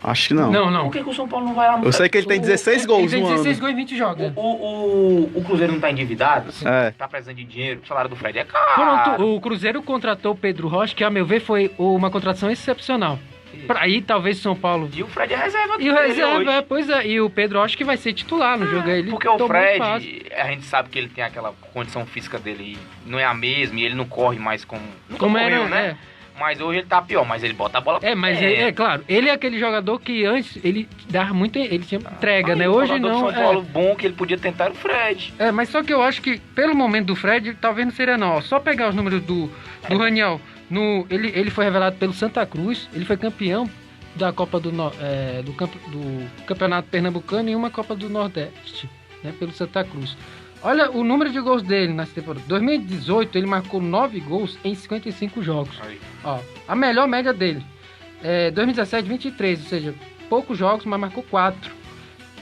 S2: Acho que não.
S7: Não.
S8: Por que o São Paulo não vai lá?
S2: Eu sei que ele tem 16 gols no ano.
S7: Ele tem 16 gols em 20 jogos.
S8: O Cruzeiro não tá endividado? Tá precisando de dinheiro. O salário do Fred é caro.
S7: O Cruzeiro contratou o Pedro Rocha, que a meu ver foi uma contratação excepcional. Aí talvez São Paulo...
S8: E o Fred é reserva
S7: dele hoje. Pois é. E o Pedro Rocha que vai ser titular no jogo. Ele
S8: porque o Fred, a gente sabe que ele tem aquela condição física dele, não é a mesma, e ele não corre mais como
S7: era, né?
S8: Mas hoje ele tá pior, mas ele bota a bola pra
S7: mas claro, ele é aquele jogador que antes ele dava muito, ele tinha entrega, né? Hoje não.
S8: O São Paulo bom que ele podia tentar era o Fred.
S7: Mas só que eu acho que pelo momento do Fred, talvez não seria não. Só pegar os números do Raniel. Ele foi revelado pelo Santa Cruz, ele foi campeão da Copa do Campeonato Pernambucano e uma Copa do Nordeste, né? Pelo Santa Cruz. Olha o número de gols dele nessa temporada. 2018, ele marcou 9 gols em 55 jogos.
S8: Aí.
S7: Ó, a melhor média dele. 2017, 23, ou seja, poucos jogos, mas marcou 4.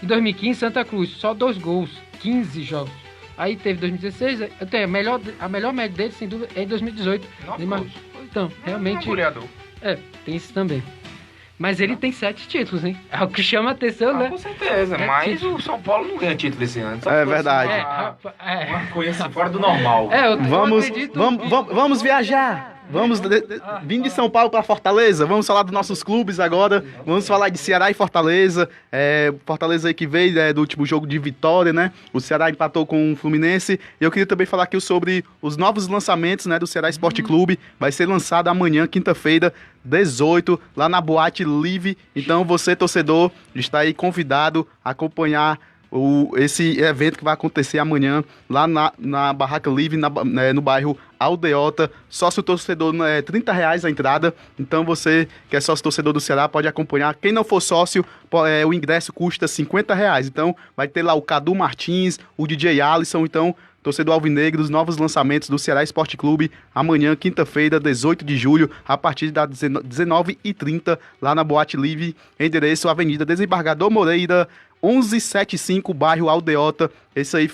S7: Em 2015, Santa Cruz, só 2 gols, 15 jogos. Aí teve 2016, a melhor média dele, sem dúvida, é em 2018.
S8: Nove
S7: Ele
S8: gols.
S7: Então,
S8: É um
S7: realmente...
S8: goleador.
S7: tem isso também. Mas ele tem 7 títulos, hein? É o que chama a atenção, né?
S8: Com certeza, mas
S7: título.
S8: o São Paulo não ganha título esse ano. Só
S2: É
S8: foi
S2: verdade.
S8: Uma coisa assim, fora do normal.
S2: Vamos viajar. Vamos vir de São Paulo para Fortaleza. Vamos falar dos nossos clubes agora. Vamos falar de Ceará e Fortaleza. Fortaleza aí que veio do último jogo de vitória, né? O Ceará empatou com o Fluminense. E eu queria também falar aqui sobre os novos lançamentos, né, do Ceará Esporte Clube. Vai ser lançado amanhã, quinta-feira, 18, lá na Boate Live. Então você, torcedor, está aí convidado a acompanhar esse evento que vai acontecer amanhã lá na Barraca Live, no bairro Aldeota. Sócio torcedor é R$30 a entrada. Então você que é sócio torcedor do Ceará pode acompanhar. Quem não for sócio, o ingresso custa R$50. Então vai ter lá o Cadu Martins, o DJ Alisson. Então, torcedor alvinegro, os novos lançamentos do Ceará Esporte Clube amanhã, quinta-feira, 18 de julho, a partir das 19h30, lá na Boate Live, endereço Avenida Desembargador Moreira, 1175, bairro Aldeota. Esse aí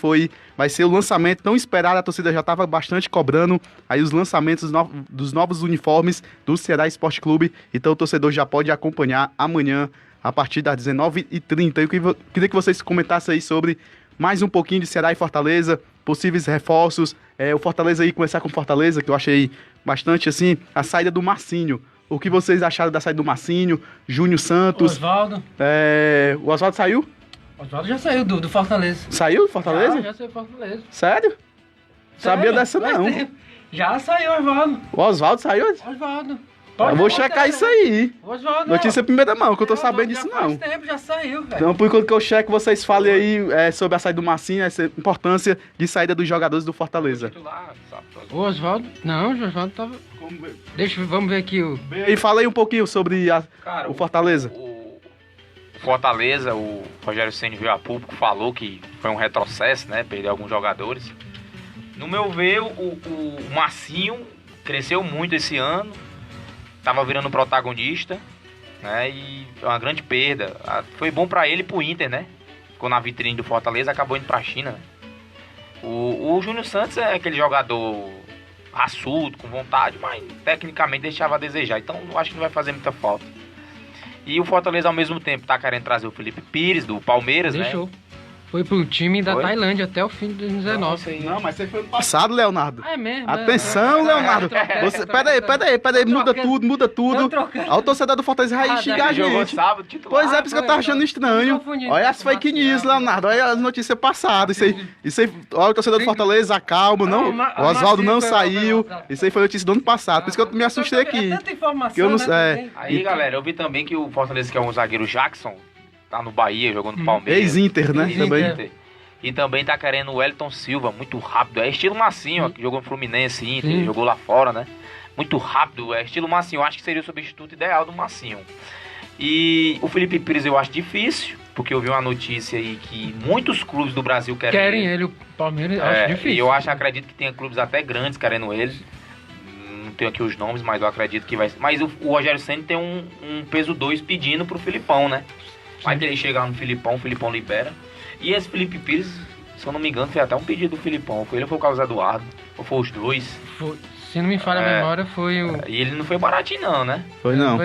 S2: vai ser o lançamento tão esperado, a torcida já estava bastante cobrando aí os lançamentos dos novos uniformes do Ceará Esporte Clube. Então o torcedor já pode acompanhar amanhã a partir das 19h30. Eu queria que vocês comentassem aí sobre mais um pouquinho de Ceará e Fortaleza, possíveis reforços. O Fortaleza aí, começar com Fortaleza, que eu achei bastante assim, a saída do Marcinho. O que vocês acharam da saída do Marcinho, Júnior Santos?
S7: Osvaldo.
S2: O Osvaldo saiu?
S7: Osvaldo já saiu do Fortaleza.
S2: Saiu do Fortaleza?
S7: Já saiu do Fortaleza.
S2: Sério? Sabia dessa não.
S7: Já saiu, Osvaldo.
S2: O Osvaldo saiu?
S7: Osvaldo.
S2: Eu vou checar isso aí.
S7: Osvaldo.
S2: Notícia em primeira mão, que eu tô sabendo disso não.
S7: Faz tempo, já saiu, velho.
S2: Então, por enquanto que eu checo, vocês falem aí sobre a saída do Marcinho, essa importância de saída dos jogadores do Fortaleza.
S7: O Osvaldo? Não, o Osvaldo tava... Vamos ver aqui o...
S2: E fala aí um pouquinho sobre o Fortaleza.
S8: O Fortaleza, o Rogério Ceni veio a público, falou que foi um retrocesso, né? Perdeu alguns jogadores. No meu ver, o Marcinho cresceu muito esse ano, tava virando protagonista, né? E é uma grande perda. Foi bom pra ele e pro Inter, né? Ficou na vitrine do Fortaleza, acabou indo pra China, né? O Júnior Santos é aquele jogador raçudo, com vontade, mas tecnicamente deixava a desejar. Então eu acho que não vai fazer muita falta. E o Fortaleza ao mesmo tempo tá querendo trazer o Felipe Pires do Palmeiras,
S7: Deixou.
S8: né?
S7: Foi pro time da Tailândia até o fim de 2019.
S2: Não, mas você foi ano passado, Leonardo.
S7: É mesmo.
S2: Atenção, Leonardo. Peraí, muda tudo. Olha o torcedor do Fortaleza vai xingar a gente.
S8: Sábado, titular.
S2: Pois é, por isso que eu tava achando estranho. Olha as fake news, Leonardo. Olha as notícias passadas. Isso aí, olha o torcedor do Fortaleza, calma, não. O Osvaldo não saiu. Isso aí foi notícia do ano passado. Por isso que eu me assustei aqui.
S7: É tanta informação,
S2: que eu não sei.
S8: Aí, galera, eu vi também que o Fortaleza, que é um zagueiro Jackson, tá no Bahia, jogando no Palmeiras.
S2: Ex-Inter, né?
S8: Também. E também tá querendo o Wellington Silva, muito rápido. É estilo Massinho, ó, que jogou no Fluminense, Inter, jogou lá fora, né? Muito rápido, é estilo Massinho. Eu acho que seria o substituto ideal do Massinho. E o Felipe Pires eu acho difícil, porque eu vi uma notícia aí que muitos clubes do Brasil
S7: querem ele. O Palmeiras acho difícil.
S8: E eu acredito que tenha clubes até grandes querendo ele. Não tenho aqui os nomes, mas eu acredito que vai ser. Mas o Rogério Ceni tem um peso 2 pedindo pro Filipão, né? Vai que ele chegar no Filipão, o Filipão libera. E esse Felipe Pires, se eu não me engano, foi até um pedido do Filipão. Foi ele ou foi o Carlos Eduardo? Ou foi os dois?
S7: Se não me falha a memória, foi o...
S8: E ele não foi baratinho não, né?
S2: Foi não.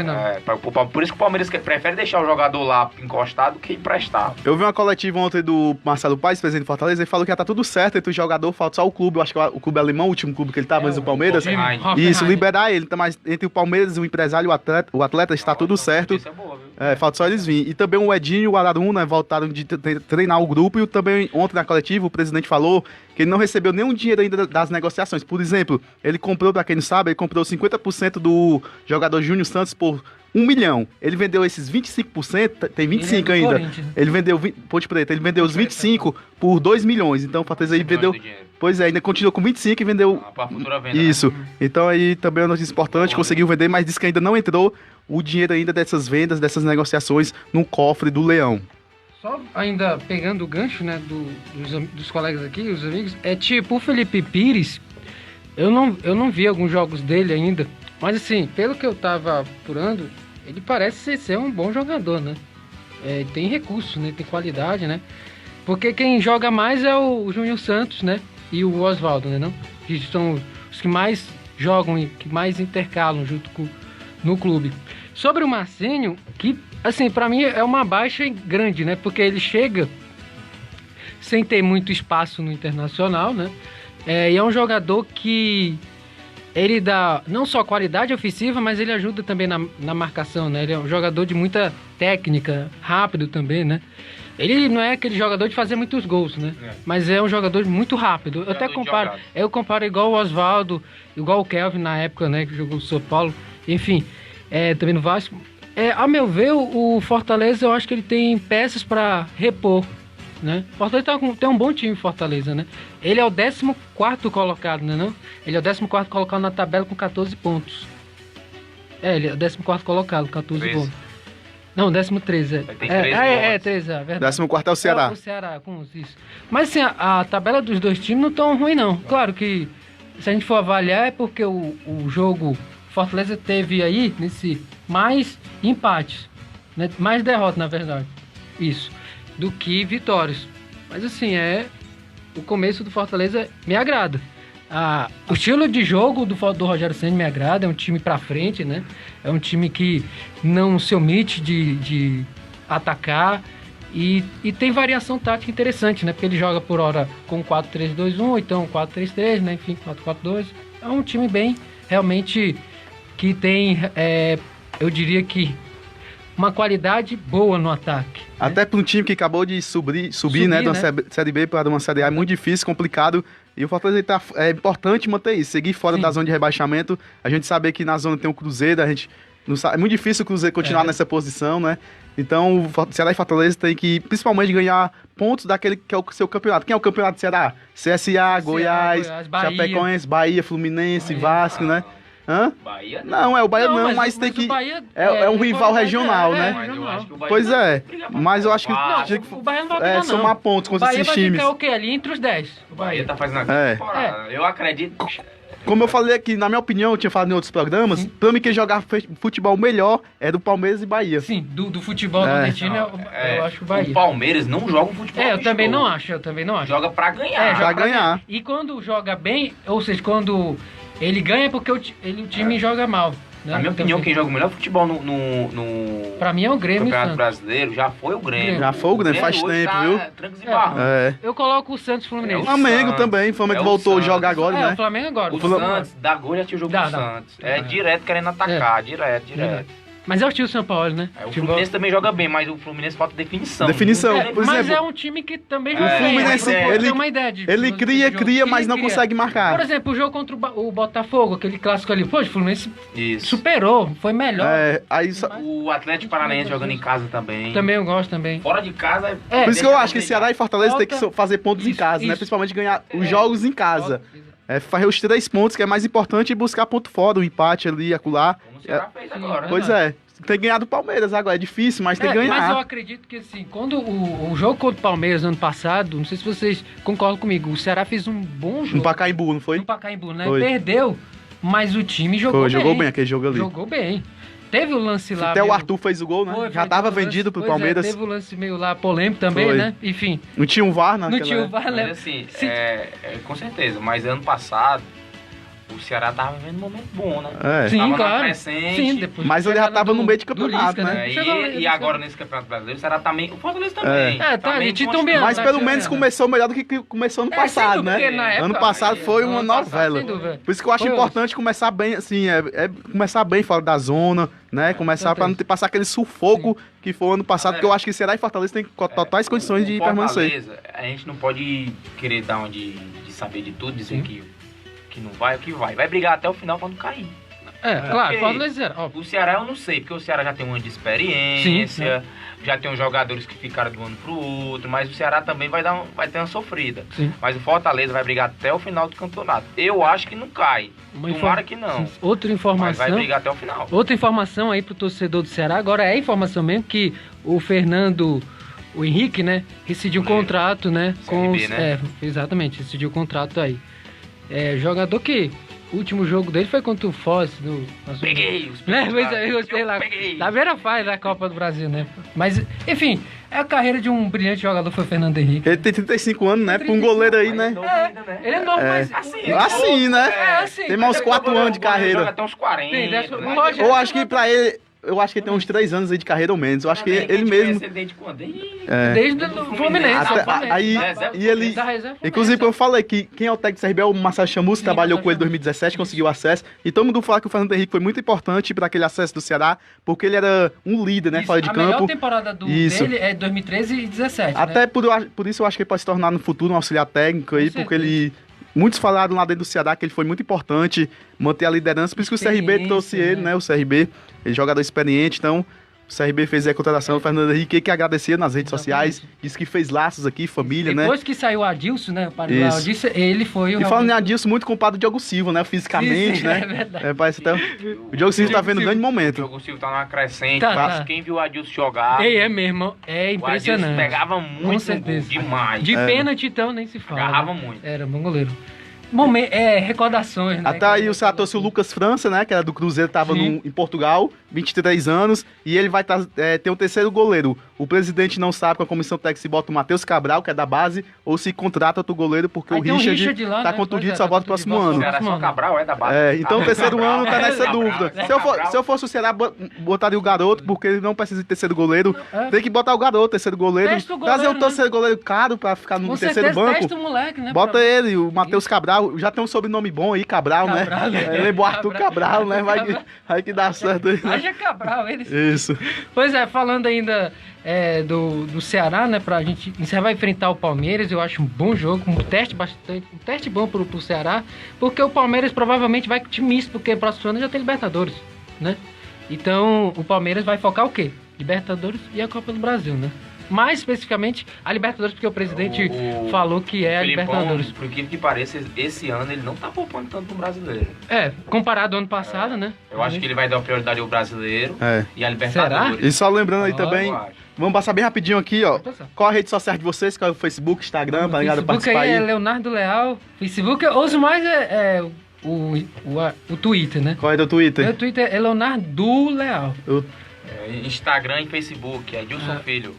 S8: Por isso que o Palmeiras prefere deixar o jogador lá encostado do que emprestar.
S2: Eu vi uma coletiva ontem do Marcelo Paes, presidente do Fortaleza, ele falou que já tá tudo certo entre o jogador, falta só o clube. Eu acho que o clube alemão, o último clube que ele tava, mas o Palmeiras. Isso, liberar ele. Mas entre o Palmeiras, o empresário e o atleta está tudo certo.
S8: Isso é boa, viu?
S2: Falta só eles virem. E também o Edinho e o Araruna voltaram de treinar o grupo. E também ontem na coletiva o presidente falou que ele não recebeu nenhum dinheiro ainda das negociações. Por exemplo, ele comprou, pra quem não sabe, ele comprou 50% do jogador Júnior Santos por 1 milhão. Ele vendeu esses 25%, tem 25 ainda. Ele vendeu, Ponte Preta, ele vendeu os 25 por 2 milhões. Então o Fortaleza aí vendeu... Pois é, ainda continuou com 25 e vendeu... Isso. Né? Então aí também é uma notícia importante, conseguiu vender, mas disse que ainda não entrou o dinheiro ainda dessas vendas, dessas negociações no cofre do Leão.
S7: Só ainda pegando o gancho, né, dos colegas aqui, os amigos, é tipo, o Felipe Pires, eu não vi alguns jogos dele ainda, mas assim, pelo que eu tava apurando, ele parece ser um bom jogador, né? Tem recurso, né? Tem qualidade, né? Porque quem joga mais é o Júnior Santos, né? E o Oswaldo, né? Não? Que são os que mais jogam e que mais intercalam junto no clube. Sobre o Marcinho, que, assim, pra mim é uma baixa grande, né? Porque ele chega sem ter muito espaço no Internacional, né? E é um jogador que ele dá não só qualidade ofensiva, mas ele ajuda também na marcação, né? Ele é um jogador de muita técnica, rápido também, né? Ele não é aquele jogador de fazer muitos gols, né? Mas é um jogador muito rápido. Eu comparo igual o Oswaldo, igual o Kelvin na época, né? Que jogou no São Paulo. Enfim, também no Vasco. A meu ver, o Fortaleza, eu acho que ele tem peças para repor, né? O Fortaleza tem um bom time, Fortaleza, né? Ele é o 14º colocado, né? Não? Ele é o 14º colocado na tabela com 14 pontos. Ele é o 14º colocado, 14 pontos. Não, 13º.
S8: Tem 13
S7: 13, é verdade.
S2: 14º é o Ceará.
S7: O Ceará, com isso. Mas assim, a tabela dos dois times não tão ruim, não. Claro que, se a gente for avaliar, é porque o jogo Fortaleza teve aí, nesse, mais empates, né? Mais derrotas, na verdade. Isso. Do que vitórias. Mas assim, o começo do Fortaleza me agrada. O estilo de jogo do Rogério Ceni me agrada, é um time pra frente, né? É um time que não se omite de atacar e tem variação tática interessante, né? Porque ele joga por hora com 4-3-2-1, ou então 4-3-3, né? Enfim, 4-4-2. É um time bem, realmente, que tem, eu diria que, uma qualidade boa no ataque.
S2: Até para um time que acabou de subir, né? De uma Série B para uma Série A, é muito difícil, complicado. E o Fortaleza é importante manter isso, seguir fora da zona de rebaixamento. A gente sabe que na zona tem o Cruzeiro, é muito difícil o Cruzeiro continuar nessa posição, né? Então o Ceará e Fortaleza tem que, principalmente, ganhar pontos daquele que é o seu campeonato. Quem é o campeonato do Ceará? CSA, Goiás, Chapecoense, Bahia, Fluminense, Vasco, né? Hã? Bahia? Não, o Bahia não, mas tem que... É um rival regional, né? Pois é, mas eu acho que...
S7: O Bahia não vai brigar, não.
S2: Somar pontos com esses times.
S7: O Bahia vai ficar o quê? Ali entre os 10.
S8: O Bahia tá fazendo a temporada. Eu acredito...
S2: Como eu falei aqui, na minha opinião, eu tinha falado em outros programas, pra mim quem jogar futebol melhor é do Palmeiras e Bahia.
S7: Sim, do futebol nordestino, eu acho que o Bahia.
S8: O Palmeiras não joga um futebol
S7: eu também não acho.
S8: Joga pra ganhar.
S7: Joga pra ganhar. E quando joga bem, ou seja, quando ele ganha é porque o time joga mal. Né?
S8: Na minha opinião, quem joga o melhor futebol no
S7: pra mim é o Grêmio.
S8: Campeonato Brasileiro já foi o Grêmio.
S2: Já foi o Grêmio, faz tempo, viu?
S8: Trancos e barros.
S7: Eu coloco o Santos Fluminense.
S2: O Flamengo também, o Flamengo voltou a jogar agora, né?
S7: O Flamengo agora.
S8: O Santos, dá gol e atira o jogo do Santos. Direto querendo atacar, direto.
S7: Mas é o estilo São Paulo, né?
S8: O Fluminense também joga bem, mas o Fluminense falta definição.
S2: Por
S7: mas
S2: exemplo,
S7: é um time que também joga
S2: bem. O Fluminense,
S7: ele
S2: cria, mas não consegue marcar.
S7: Por exemplo, o jogo contra o Botafogo, aquele clássico ali, o Fluminense superou, foi melhor.
S8: O Atlético Paranaense jogando em casa também.
S7: Também eu gosto também.
S8: Fora de casa...
S2: Por isso que eu acho que Ceará e Fortaleza tem que fazer pontos em casa, né? Principalmente ganhar os jogos em casa. Fazer os 3 pontos, que é mais importante, e buscar ponto fora, o empate ali, acolá.
S8: Como o Ceará fez agora, né?
S2: Pois é. Tem ganhado o Palmeiras agora, é difícil, mas tem que ganhar.
S7: Mas eu acredito que, assim, quando o jogo contra o Palmeiras ano passado, não sei se vocês concordam comigo, o Ceará fez um bom jogo.
S2: No Pacaembu, não foi?
S7: No Pacaembu, né? Foi. Perdeu, mas o time jogou bem.
S2: Jogou bem aquele jogo ali.
S7: Jogou bem. Teve o lance lá...
S2: Até o Arthur fez o gol, né? Já tava vendido pro Palmeiras.
S7: Teve o lance meio lá polêmico também, né? Enfim.
S2: Não tinha um VAR, né?
S7: Não tinha um VAR, né?
S8: Mas assim, com certeza, mas ano passado... O Ceará tava vivendo um momento bom, né?
S7: Sim, claro.
S2: Mas ele já tava no meio de campeonato,
S7: Lisca,
S2: né?
S8: E agora nesse campeonato brasileiro, o Ceará também... O Fortaleza também.
S2: Mas pelo menos começou melhor do que começou ano passado, né? Ano passado foi uma novela. Por isso que eu acho importante começar bem, assim, começar bem fora da zona, né? Começar pra não passar aquele sufoco que foi ano passado, porque eu acho que Ceará e Fortaleza têm totais condições de permanecer.
S8: A gente não pode querer dar uma de saber de tudo, dizer que não vai, o que vai. Vai brigar até o final pra não cair.
S7: Claro, Fortaleza.
S8: O Ceará eu não sei, porque o Ceará já tem um ano de experiência, já tem uns jogadores que ficaram de um ano pro outro, mas o Ceará também vai ter uma sofrida.
S7: Sim.
S8: Mas o Fortaleza vai brigar até o final do campeonato. Eu acho que não cai. Tomara que não.
S7: Outra informação.
S8: Mas vai brigar até o final.
S7: Outra informação aí pro torcedor do Ceará, agora é informação mesmo que o Fernando o Henrique, né, rescindiu o contrato, né, com
S8: CRB,
S7: os,
S8: né?
S7: exatamente, rescindiu o contrato aí. Jogador que o último jogo dele foi contra o Foz
S8: Peguei os
S7: né? Pois é, eu gostei lá. Da primeira fase da Copa do Brasil, né? Mas, enfim, a carreira de um brilhante jogador foi o Fernando Henrique.
S2: Ele tem 35 anos, né? Pra um goleiro aí, né?
S7: Ele é novo, mas...
S2: Assim, né?
S7: assim.
S2: Tem mais uns 4 anos de
S8: Joga
S2: carreira.
S8: até uns 40.
S7: Tem, deve-
S8: né?
S7: o Roger-
S2: Eu acho que pra ele... Eu acho que ele tem uns 3 anos aí de carreira ou menos. Eu acho que ele mesmo...
S8: Desde quando?
S7: Desde o Fluminense.
S2: Até-
S7: o Fluminense.
S2: aí, e ele...
S7: Da reserva Fluminense.
S2: Inclusive, eu falei que quem é o técnico do CRB é o Marcelo Chamusca, que trabalhou com ele em 2017, conseguiu acesso. E todo mundo fala que o Fernando Henrique foi muito importante para aquele acesso do Ceará, porque ele era um líder, né,
S7: Isso,
S2: fora de
S7: a melhor
S2: campo.
S7: temporada
S2: Isso.
S7: dele é 2013 e 2017,
S2: Até
S7: né?
S2: por isso eu acho que ele pode se tornar no futuro um auxiliar técnico aí,
S7: Com
S2: porque ele... Muitos falaram lá dentro do Ceará que ele foi muito importante manter a liderança, por isso que o CRB trouxe
S7: Experiência,
S2: ele, né? O CRB, ele é jogador experiente, então o CRB fez a contratação do Fernando Henrique, que agradecia nas redes sociais, disse que fez laços aqui, família, né?
S7: Depois que saiu o Adilson, né?
S2: Isso.
S7: Adilson, ele foi o...
S2: E falando em Adilson, muito comparado ao Diogo Silva, né? Fisicamente,
S7: Sim,
S2: né?
S7: é verdade.
S2: Parece até... O Diogo Silva tá vendo um grande
S8: O
S2: momento.
S8: Diogo Silva tá numa crescente.
S7: Tá,
S8: Mas
S7: tá.
S8: quem viu o Adilson jogar...
S7: Ei, é mesmo, é
S8: O Adilson
S7: impressionante.
S8: pegava
S7: Com
S8: muito
S7: certeza.
S8: demais.
S7: De pênalti, então, nem se fala.
S8: Agarrava
S7: né?
S8: muito.
S7: Era bom goleiro. Recordações, né?
S2: Até aí o Ceará trouxe o Lucas França, né? Que era do Cruzeiro, tava
S7: Sim.
S2: em Portugal, 23 anos, e ele vai ter o terceiro goleiro. O presidente não sabe com a comissão técnica se bota o Matheus Cabral, que é da base, ou se contrata outro goleiro, porque
S7: Aí
S2: o
S7: tem
S2: Richard
S7: lá,
S2: tá
S7: né?
S2: contundido,
S7: Pois é,
S2: só
S7: tá
S2: volta no próximo
S7: contundido,
S2: ano.
S7: volta
S8: Era
S7: no
S8: só Cabral, é da base.
S2: Então o terceiro ano tá nessa
S8: Cabral,
S2: dúvida.
S8: né?
S2: Se eu fosse o Ceará, botaria o garoto, porque ele não precisa de terceiro goleiro.
S7: É.
S2: Tem que botar o garoto, terceiro goleiro.
S7: Testa o goleiro,
S2: Trazer um
S7: né?
S2: terceiro goleiro caro pra ficar no
S7: Com
S2: terceiro
S7: certeza,
S2: banco.
S7: testa o moleque, né?
S2: Bota
S7: pra-
S2: ele, o Matheus Cabral, já tem um sobrenome bom aí, Cabral,
S7: Cabral,
S2: né?
S7: né?
S2: Lembrou Arthur Cabral, né? Vai que dá certo aí.
S7: Haja Cabral, eles...
S2: Isso.
S7: Pois é, falando ainda do Ceará, né, pra gente... Você vai enfrentar o Palmeiras, eu acho um bom jogo, um teste bom pro Ceará, porque o Palmeiras provavelmente vai com time misto, porque próximo ano já tem Libertadores, né? Então, o Palmeiras vai focar o quê? Libertadores e a Copa do Brasil, né? Mais especificamente, a Libertadores, porque o presidente falou que é a Libertadores.
S8: Por incrível que pareça, esse ano ele não tá poupando tanto no brasileiro.
S7: Comparado ao ano passado, né?
S8: Eu acho que ele vai dar prioridade ao brasileiro
S2: É.
S8: e a Libertadores.
S2: E só lembrando aí
S7: Ah,
S2: também,
S8: eu acho.
S2: vamos passar bem rapidinho aqui, ó.
S7: passar.
S2: Qual a rede social de vocês? Qual é o Facebook, Instagram, pra galera
S7: Facebook
S2: participar
S7: aí é
S2: aí?
S7: Leonardo Leal. Facebook eu uso mais o Twitter, né?
S2: Qual é o teu Twitter?
S7: Meu Twitter é Leonardo Leal.
S8: Instagram e Facebook, é Edilson Filho.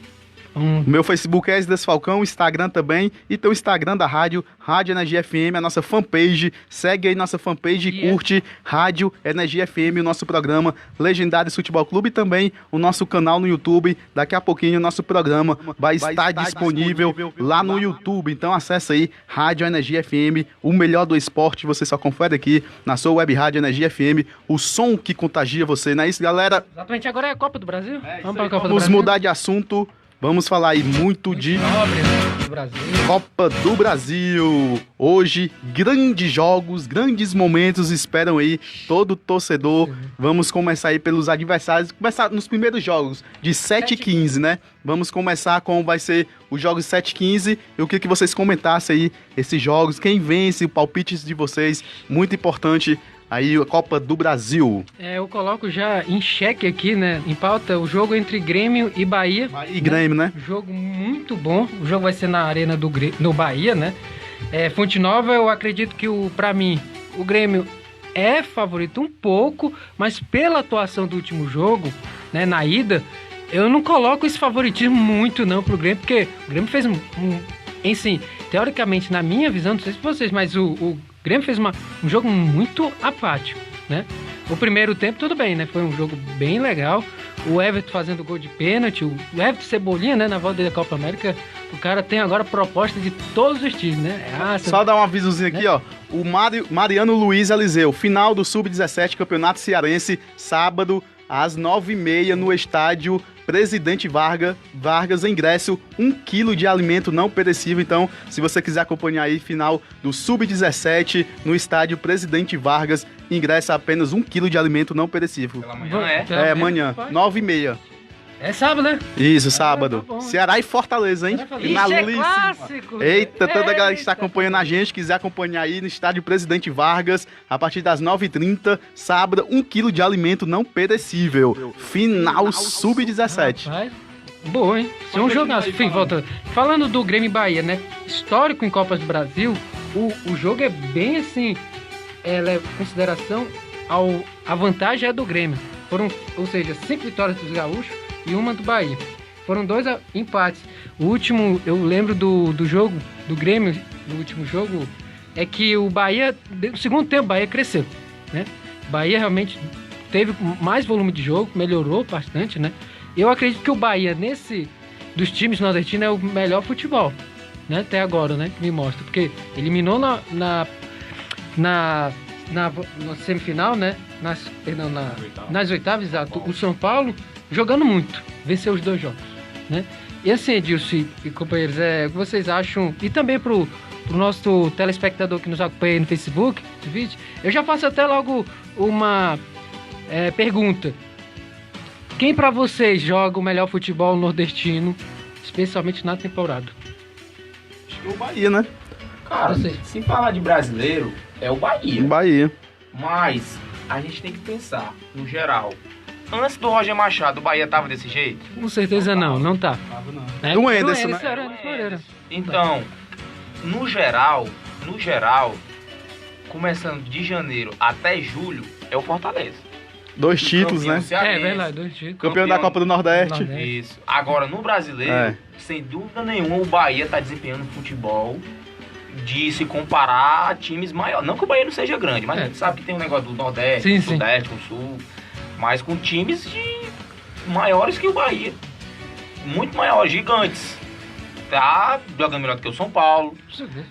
S2: O meu Facebook é Esdras Falcão, Instagram também. E tem o Instagram da rádio, Rádio Energia FM, a nossa fanpage. Segue aí nossa fanpage e curte Rádio Energia FM, o nosso programa Legendários Futebol Clube e também o nosso canal no YouTube. Daqui a pouquinho o nosso programa vai estar disponível lá no YouTube. Então acessa aí Rádio Energia FM, o melhor do esporte. Você só confere aqui na sua web Rádio Energia FM, o som que contagia você. Não é isso, galera?
S7: Exatamente, agora é a Copa do Brasil? Vamos para a Copa do
S2: Vamos
S7: Brasil.
S2: mudar de assunto. Vamos falar aí muito de
S7: Nobre, né? Do Brasil.
S2: Copa do Brasil. Hoje, grandes jogos, grandes momentos esperam aí todo torcedor. Vamos começar aí pelos adversários. Começar nos primeiros jogos, de 7 e 15, né? Vamos começar com vai ser os jogos 7 e 15. Eu queria que vocês comentassem aí esses jogos. Quem vence, o palpite de vocês. Muito importante aí a Copa do Brasil.
S7: Eu coloco já em xeque aqui, né? Em pauta, o jogo entre Grêmio e Bahia.
S2: E Grêmio, né?
S7: Jogo muito bom. O jogo vai ser na arena no Bahia, né? Fonte Nova, eu acredito que pra mim, o Grêmio é favorito um pouco, mas pela atuação do último jogo, né, na ida, eu não coloco esse favoritismo muito não pro Grêmio, porque o Grêmio fez assim, teoricamente, na minha visão, não sei se vocês, mas o Grêmio fez um jogo muito apático, né? O primeiro tempo, tudo bem, né? Foi um jogo bem legal. O Everton fazendo gol de pênalti, o Everton Cebolinha, né? Na volta da Copa América, o cara tem agora proposta de todos os times, né?
S2: Só dar um avisozinho aqui, ó. O Mariano Luiz Eliseu, final do Sub-17 Campeonato Cearense, sábado, às 9h30, no estádio Presidente Vargas, ingresso 1 kg de alimento não perecível. Então, se você quiser acompanhar aí, final do Sub-17 no estádio Presidente Vargas, ingresso apenas 1 kg de alimento não perecível.
S8: Pela manhã, é?
S2: Amanhã, 9h30.
S7: É sábado, né?
S2: Isso, sábado.
S7: tá bom.
S2: Ceará e Fortaleza, hein?
S7: Isso é
S2: Finalíssimo.
S7: clássico!
S2: Eita, toda a galera que está
S7: Eita.
S2: acompanhando a gente, quiser acompanhar aí no estádio Presidente Vargas, a partir das 9h30, sábado, 1 kg de alimento não perecível. Final Sub-17.
S7: Rapaz, Boa, hein? Isso é um jogaço. Enfim, volta. Falando do Grêmio e Bahia, né? Histórico em Copas do Brasil, o jogo é bem assim. Leva em consideração a vantagem é do Grêmio. Ou seja, 5 vitórias dos gaúchos e uma do Bahia. Foram 2 empates. O último, eu lembro do jogo do Grêmio, no último jogo, é que o Bahia, no segundo tempo, o Bahia cresceu, né? O Bahia realmente teve mais volume de jogo, melhorou bastante, né? Eu acredito que o Bahia, dos times nordestinos, é o melhor futebol, né? Até agora, né? Que me mostra. Porque eliminou na semifinal, né? Nas oitavas, exato. O São Paulo jogando muito, venceu os 2 jogos, né? E assim, Edilson e companheiros, o que vocês acham? E também pro nosso telespectador que nos acompanha aí no Facebook, no vídeo, eu já faço até logo uma pergunta. Quem pra vocês joga o melhor futebol nordestino, especialmente na temporada?
S9: Acho que é o Bahia, né?
S8: Cara, se falar de brasileiro, é o Bahia.
S9: Bahia.
S8: Mas a gente tem que pensar, no geral. Antes do Roger Machado, o Bahia tava desse jeito?
S7: Com certeza não tá.
S9: Do Anderson, né?
S7: Moreira.
S8: Então, no geral, começando de janeiro até julho, é o Fortaleza.
S9: 2 títulos, né?
S7: É verdade, 2 títulos.
S9: Campeão da Copa do Nordeste.
S8: Isso. Agora, no brasileiro, sem dúvida nenhuma, o Bahia tá desempenhando futebol de se comparar a times maiores. Não que o Bahia não seja grande, mas a gente sabe que tem um negócio do Nordeste, do Sudeste, do Sul. Mas com times maiores que o Bahia. Muito maiores, gigantes. Tá jogando melhor do que o São Paulo.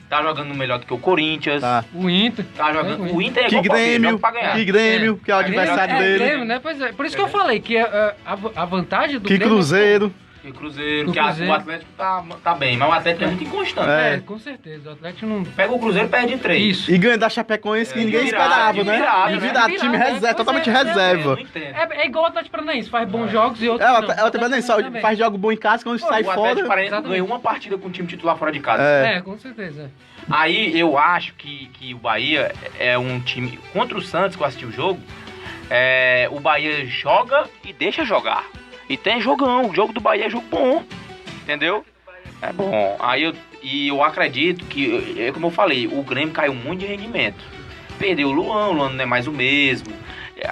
S8: Tá jogando melhor do que o Corinthians.
S9: Tá.
S7: O Inter.
S8: Tá jogando. O Inter é
S9: que Grêmio,
S8: pra ganhar.
S9: Que Grêmio, que é o adversário dele.
S7: Grêmio, né? Pois é. Por isso que eu falei que a vantagem do
S9: que
S7: Grêmio...
S9: Cruzeiro.
S8: Que Cruzeiro, que o Atlético tá bem, mas o Atlético é muito inconstante.
S7: Com certeza. O Atlético não...
S8: Pega o Cruzeiro e perde em 3.
S7: Isso.
S9: E ganha da Chapecoense que ninguém esperava, né? E virado, time reserva, totalmente reserva.
S7: É igual o Atlético Paranaense, faz bons jogos e outros não.
S9: Ela também só faz jogo bom em casa, quando sai fora...
S8: O Atlético Paranaense ganhou uma partida com o time titular fora de casa.
S7: Com certeza.
S8: Aí eu acho que o Bahia é um time... Contra o Santos, que eu assisti o jogo, o Bahia joga e deixa jogar. E tem jogão, o jogo do Bahia é jogo bom, entendeu? É bom. Aí eu acredito que, como eu falei, o Grêmio caiu muito de rendimento. Perdeu o Luan não é mais o mesmo.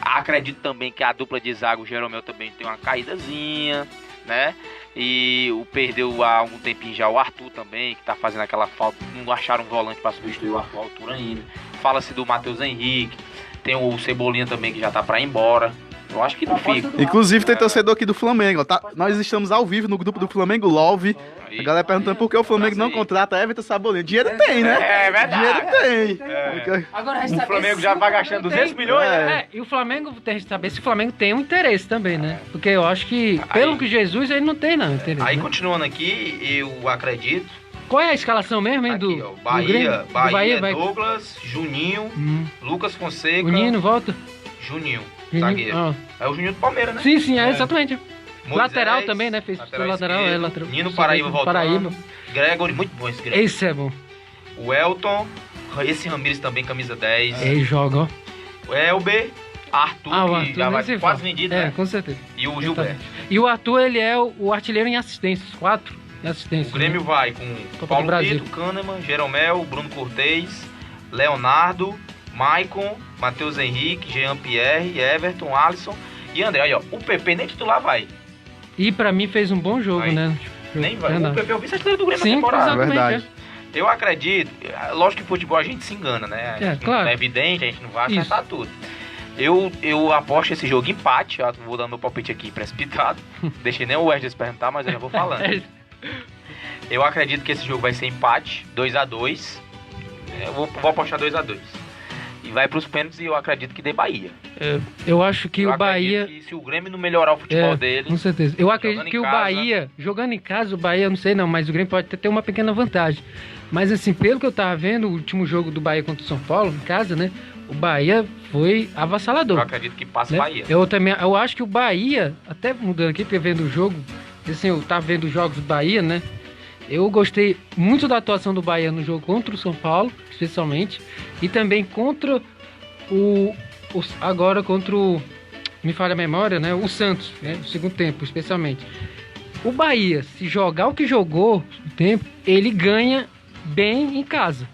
S8: Acredito também que a dupla de zaga, o Jeromel também tem uma caídazinha, né? E perdeu há algum tempinho já o Arthur também, que tá fazendo aquela falta. Não acharam um volante para substituir o Arthur à altura ainda. Fala-se do Matheus Henrique. Tem o Cebolinha também que já tá para ir embora. Eu acho que não fica.
S9: Inclusive tem torcedor aqui do Flamengo. Tá? Nós estamos ao vivo no grupo do Flamengo Love. A galera perguntando por que o Flamengo não contrata Everton Cebolinha. Dinheiro tem, né?
S8: É verdade.
S9: Dinheiro tem.
S7: Agora
S8: o Flamengo já vai gastando 200 milhões, né?
S7: E o Flamengo tem que saber se o Flamengo tem um interesse também, né? Porque eu acho que, pelo que Jesus, ele não tem não interesse.
S8: Aí,
S7: né?
S8: Continuando aqui, eu acredito.
S7: Qual é a escalação mesmo, hein?
S8: Aqui,
S7: do
S8: Bahia, Douglas, Juninho, Lucas Fonseca.
S7: O Nino volta?
S8: Juninho. Zagueiro. É o Juninho do Palmeiras, né?
S7: Sim, exatamente.
S8: Moisés,
S7: lateral também, né? Fez lateral.
S8: Nino Paraíba voltando. Gregory, muito bom esse Gregory.
S7: Esse é bom.
S8: O Elton, esse Ramires também, camisa 10.
S7: Ele joga, ó.
S8: O Elber, Arthur, que já vai quase vendido, né?
S7: Com certeza.
S8: E o Gilberto.
S7: E o Arthur, ele é o artilheiro em assistências, 4 assistências.
S8: O Grêmio vai com Paulo Tito, Kahneman, Jeromel, Bruno Cortez, Leonardo, Maicon, Matheus Henrique, Jean-Pierre, Everton, Alisson e André. Aí, ó, o PP nem titular vai.
S7: E pra mim fez um bom jogo, né?
S8: Nem vai. O PP é o vice-artilheiro do Grêmio na temporada.
S7: Exatamente.
S9: Verdade.
S8: Eu acredito, lógico que futebol a gente se engana, né?
S7: Claro.
S8: Não é evidente, a gente não vai acertar tudo. Eu aposto esse jogo empate, ó, vou dando meu palpite aqui precipitado. Deixei nem o Wesley se perguntar, mas eu já vou falando. Eu acredito que esse jogo vai ser empate, 2-2. Eu vou apostar 2-2. E vai pros pênaltis e eu acredito que dê Bahia.
S7: Eu acho que o Bahia...
S8: Que se o Grêmio não melhorar o futebol dele...
S7: Com certeza. Eu acredito que o Bahia, jogando em casa, o Bahia, não sei não, mas o Grêmio pode ter uma pequena vantagem. Mas assim, pelo que eu tava vendo, o último jogo do Bahia contra o São Paulo, em casa, né? O Bahia foi avassalador.
S8: Eu acredito que passa
S7: né?
S8: Bahia.
S7: Eu acho que o Bahia, até mudando aqui, porque vendo o jogo, assim, eu tava vendo os jogos do Bahia, né? Eu gostei muito da atuação do Bahia no jogo contra o São Paulo, especialmente, e também contra agora contra o, me falha a memória, né? O Santos, né? No segundo tempo, especialmente. O Bahia, se jogar o que jogou no tempo, ele ganha bem em casa.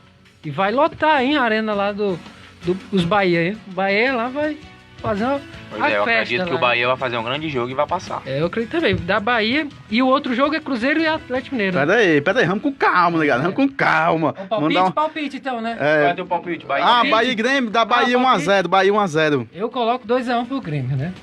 S7: E vai lotar, hein, a arena lá dos Bahia, hein? O Bahia lá vai fazer uma
S8: eu
S7: festa
S8: acredito
S7: lá.
S8: que o Bahia vai fazer um grande jogo e vai passar.
S7: Eu acredito também. Da Bahia. E o outro jogo é Cruzeiro e Atlético Mineiro.
S9: Pera aí, vamos com calma, ligado? Vamos com calma.
S7: O palpite, palpite então, né?
S8: Qual é o teu palpite? Bahia?
S9: Bahia e Grêmio, da Bahia 1x0, Bahia 1x0.
S7: Eu coloco 2x1 pro Grêmio, né?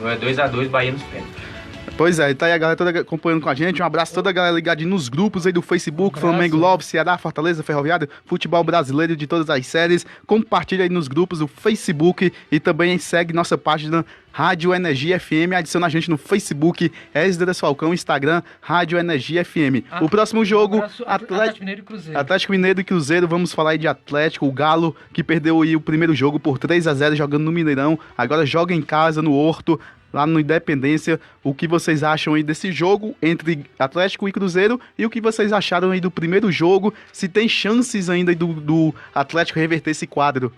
S8: É 2x2, Bahia nos pênaltis.
S9: Pois é, tá aí a galera toda acompanhando com a gente. Um abraço a toda a galera ligada nos grupos aí do Facebook, Flamengo Love, Ceará, Fortaleza, Ferroviário, Futebol Brasileiro de todas as séries. Compartilha aí nos grupos do Facebook e também segue nossa página Rádio Energia FM. Adiciona a gente no Facebook, Esdras Falcão, Instagram, Rádio Energia FM. O próximo jogo,
S7: Atlético Mineiro e Cruzeiro.
S9: Atlético Mineiro e Cruzeiro. Vamos falar aí de Atlético, o Galo, que perdeu aí o primeiro jogo por 3x0 jogando no Mineirão. Agora joga em casa, no Horto, lá no Independência. O que vocês acham aí desse jogo entre Atlético e Cruzeiro e o que vocês acharam aí do primeiro jogo, se tem chances ainda do Atlético reverter esse quadro?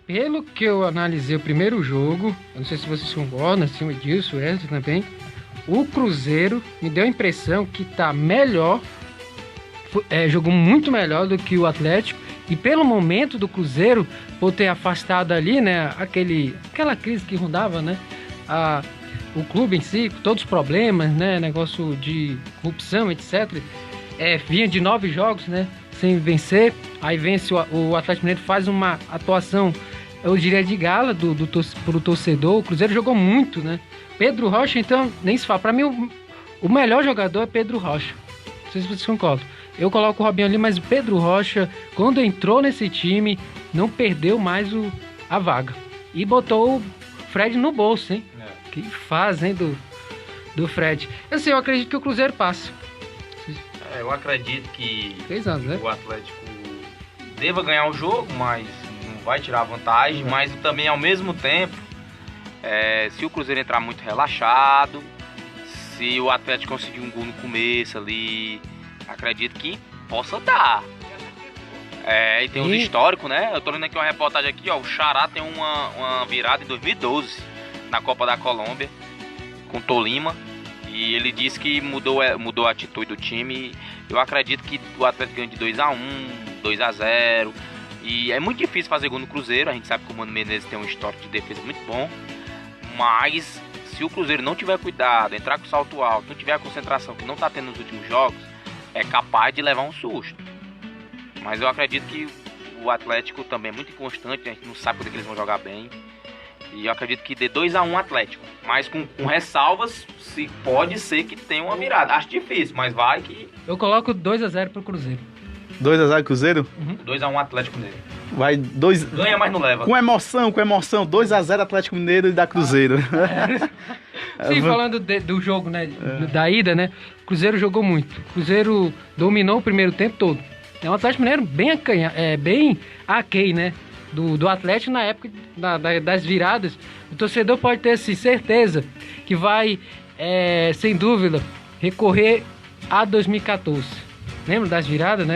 S7: Pelo que eu analisei o primeiro jogo, eu não sei se vocês concordam acima disso, Wesley também, o Cruzeiro me deu a impressão que tá melhor, jogou muito melhor do que o Atlético, e pelo momento do Cruzeiro, por ter afastado ali, né, aquela crise que rondava, né, o clube em si, todos os problemas, né, negócio de corrupção, etc. Vinha de 9 jogos, né, sem vencer, aí vence o Atlético Mineiro, faz uma atuação, eu diria, de gala pro torcedor. O Cruzeiro jogou muito, né. Pedro Rocha, então, nem se fala. Pra mim, o melhor jogador é Pedro Rocha. Não sei se vocês concordam. Eu coloco o Robinho ali, mas o Pedro Rocha, quando entrou nesse time, não perdeu mais a vaga. E botou o Fred no bolso, hein? Que faz, hein, do Fred. Assim, eu acredito que o Cruzeiro passa.
S8: Eu acredito que
S7: 3 anos, né?
S8: O Atlético deva ganhar o jogo, mas não vai tirar vantagem. Mas também, ao mesmo tempo, se o Cruzeiro entrar muito relaxado, se o Atlético conseguir um gol no começo ali, acredito que possa dar. E tem os históricos, né? Eu tô lendo aqui uma reportagem aqui, ó. O Xará tem uma virada em 2012 na Copa da Colômbia com Tolima. E ele disse que mudou a atitude do time. Eu acredito que o Atlético ganha de 2x1, 2x0. E é muito difícil fazer gol no Cruzeiro. A gente sabe que o Mano Menezes tem um histórico de defesa muito bom. Mas se o Cruzeiro não tiver cuidado, entrar com salto alto, não tiver a concentração que não tá tendo nos últimos jogos, é capaz de levar um susto. Mas eu acredito que o Atlético também é muito inconstante. A gente não sabe quando é que eles vão jogar bem. E eu acredito que dê 2x1 Atlético. Mas com ressalvas, se pode ser que tenha uma virada. Acho difícil, mas vai que...
S7: Eu coloco 2x0 pro Cruzeiro.
S9: 2x0 Cruzeiro?
S8: 2x1 Atlético Mineiro.
S9: Vai 2...
S8: Ganha, mas não leva.
S9: Com emoção. 2x0 Atlético Mineiro e da Cruzeiro.
S7: Sim, falando do jogo, né? Da ida, né? O Cruzeiro jogou muito. O Cruzeiro dominou o primeiro tempo todo. É um Atlético Mineiro bem aquém, né? Do Atlético na época das viradas. O torcedor pode ter assim, certeza que vai, sem dúvida, recorrer a 2014. Lembra das viradas, né?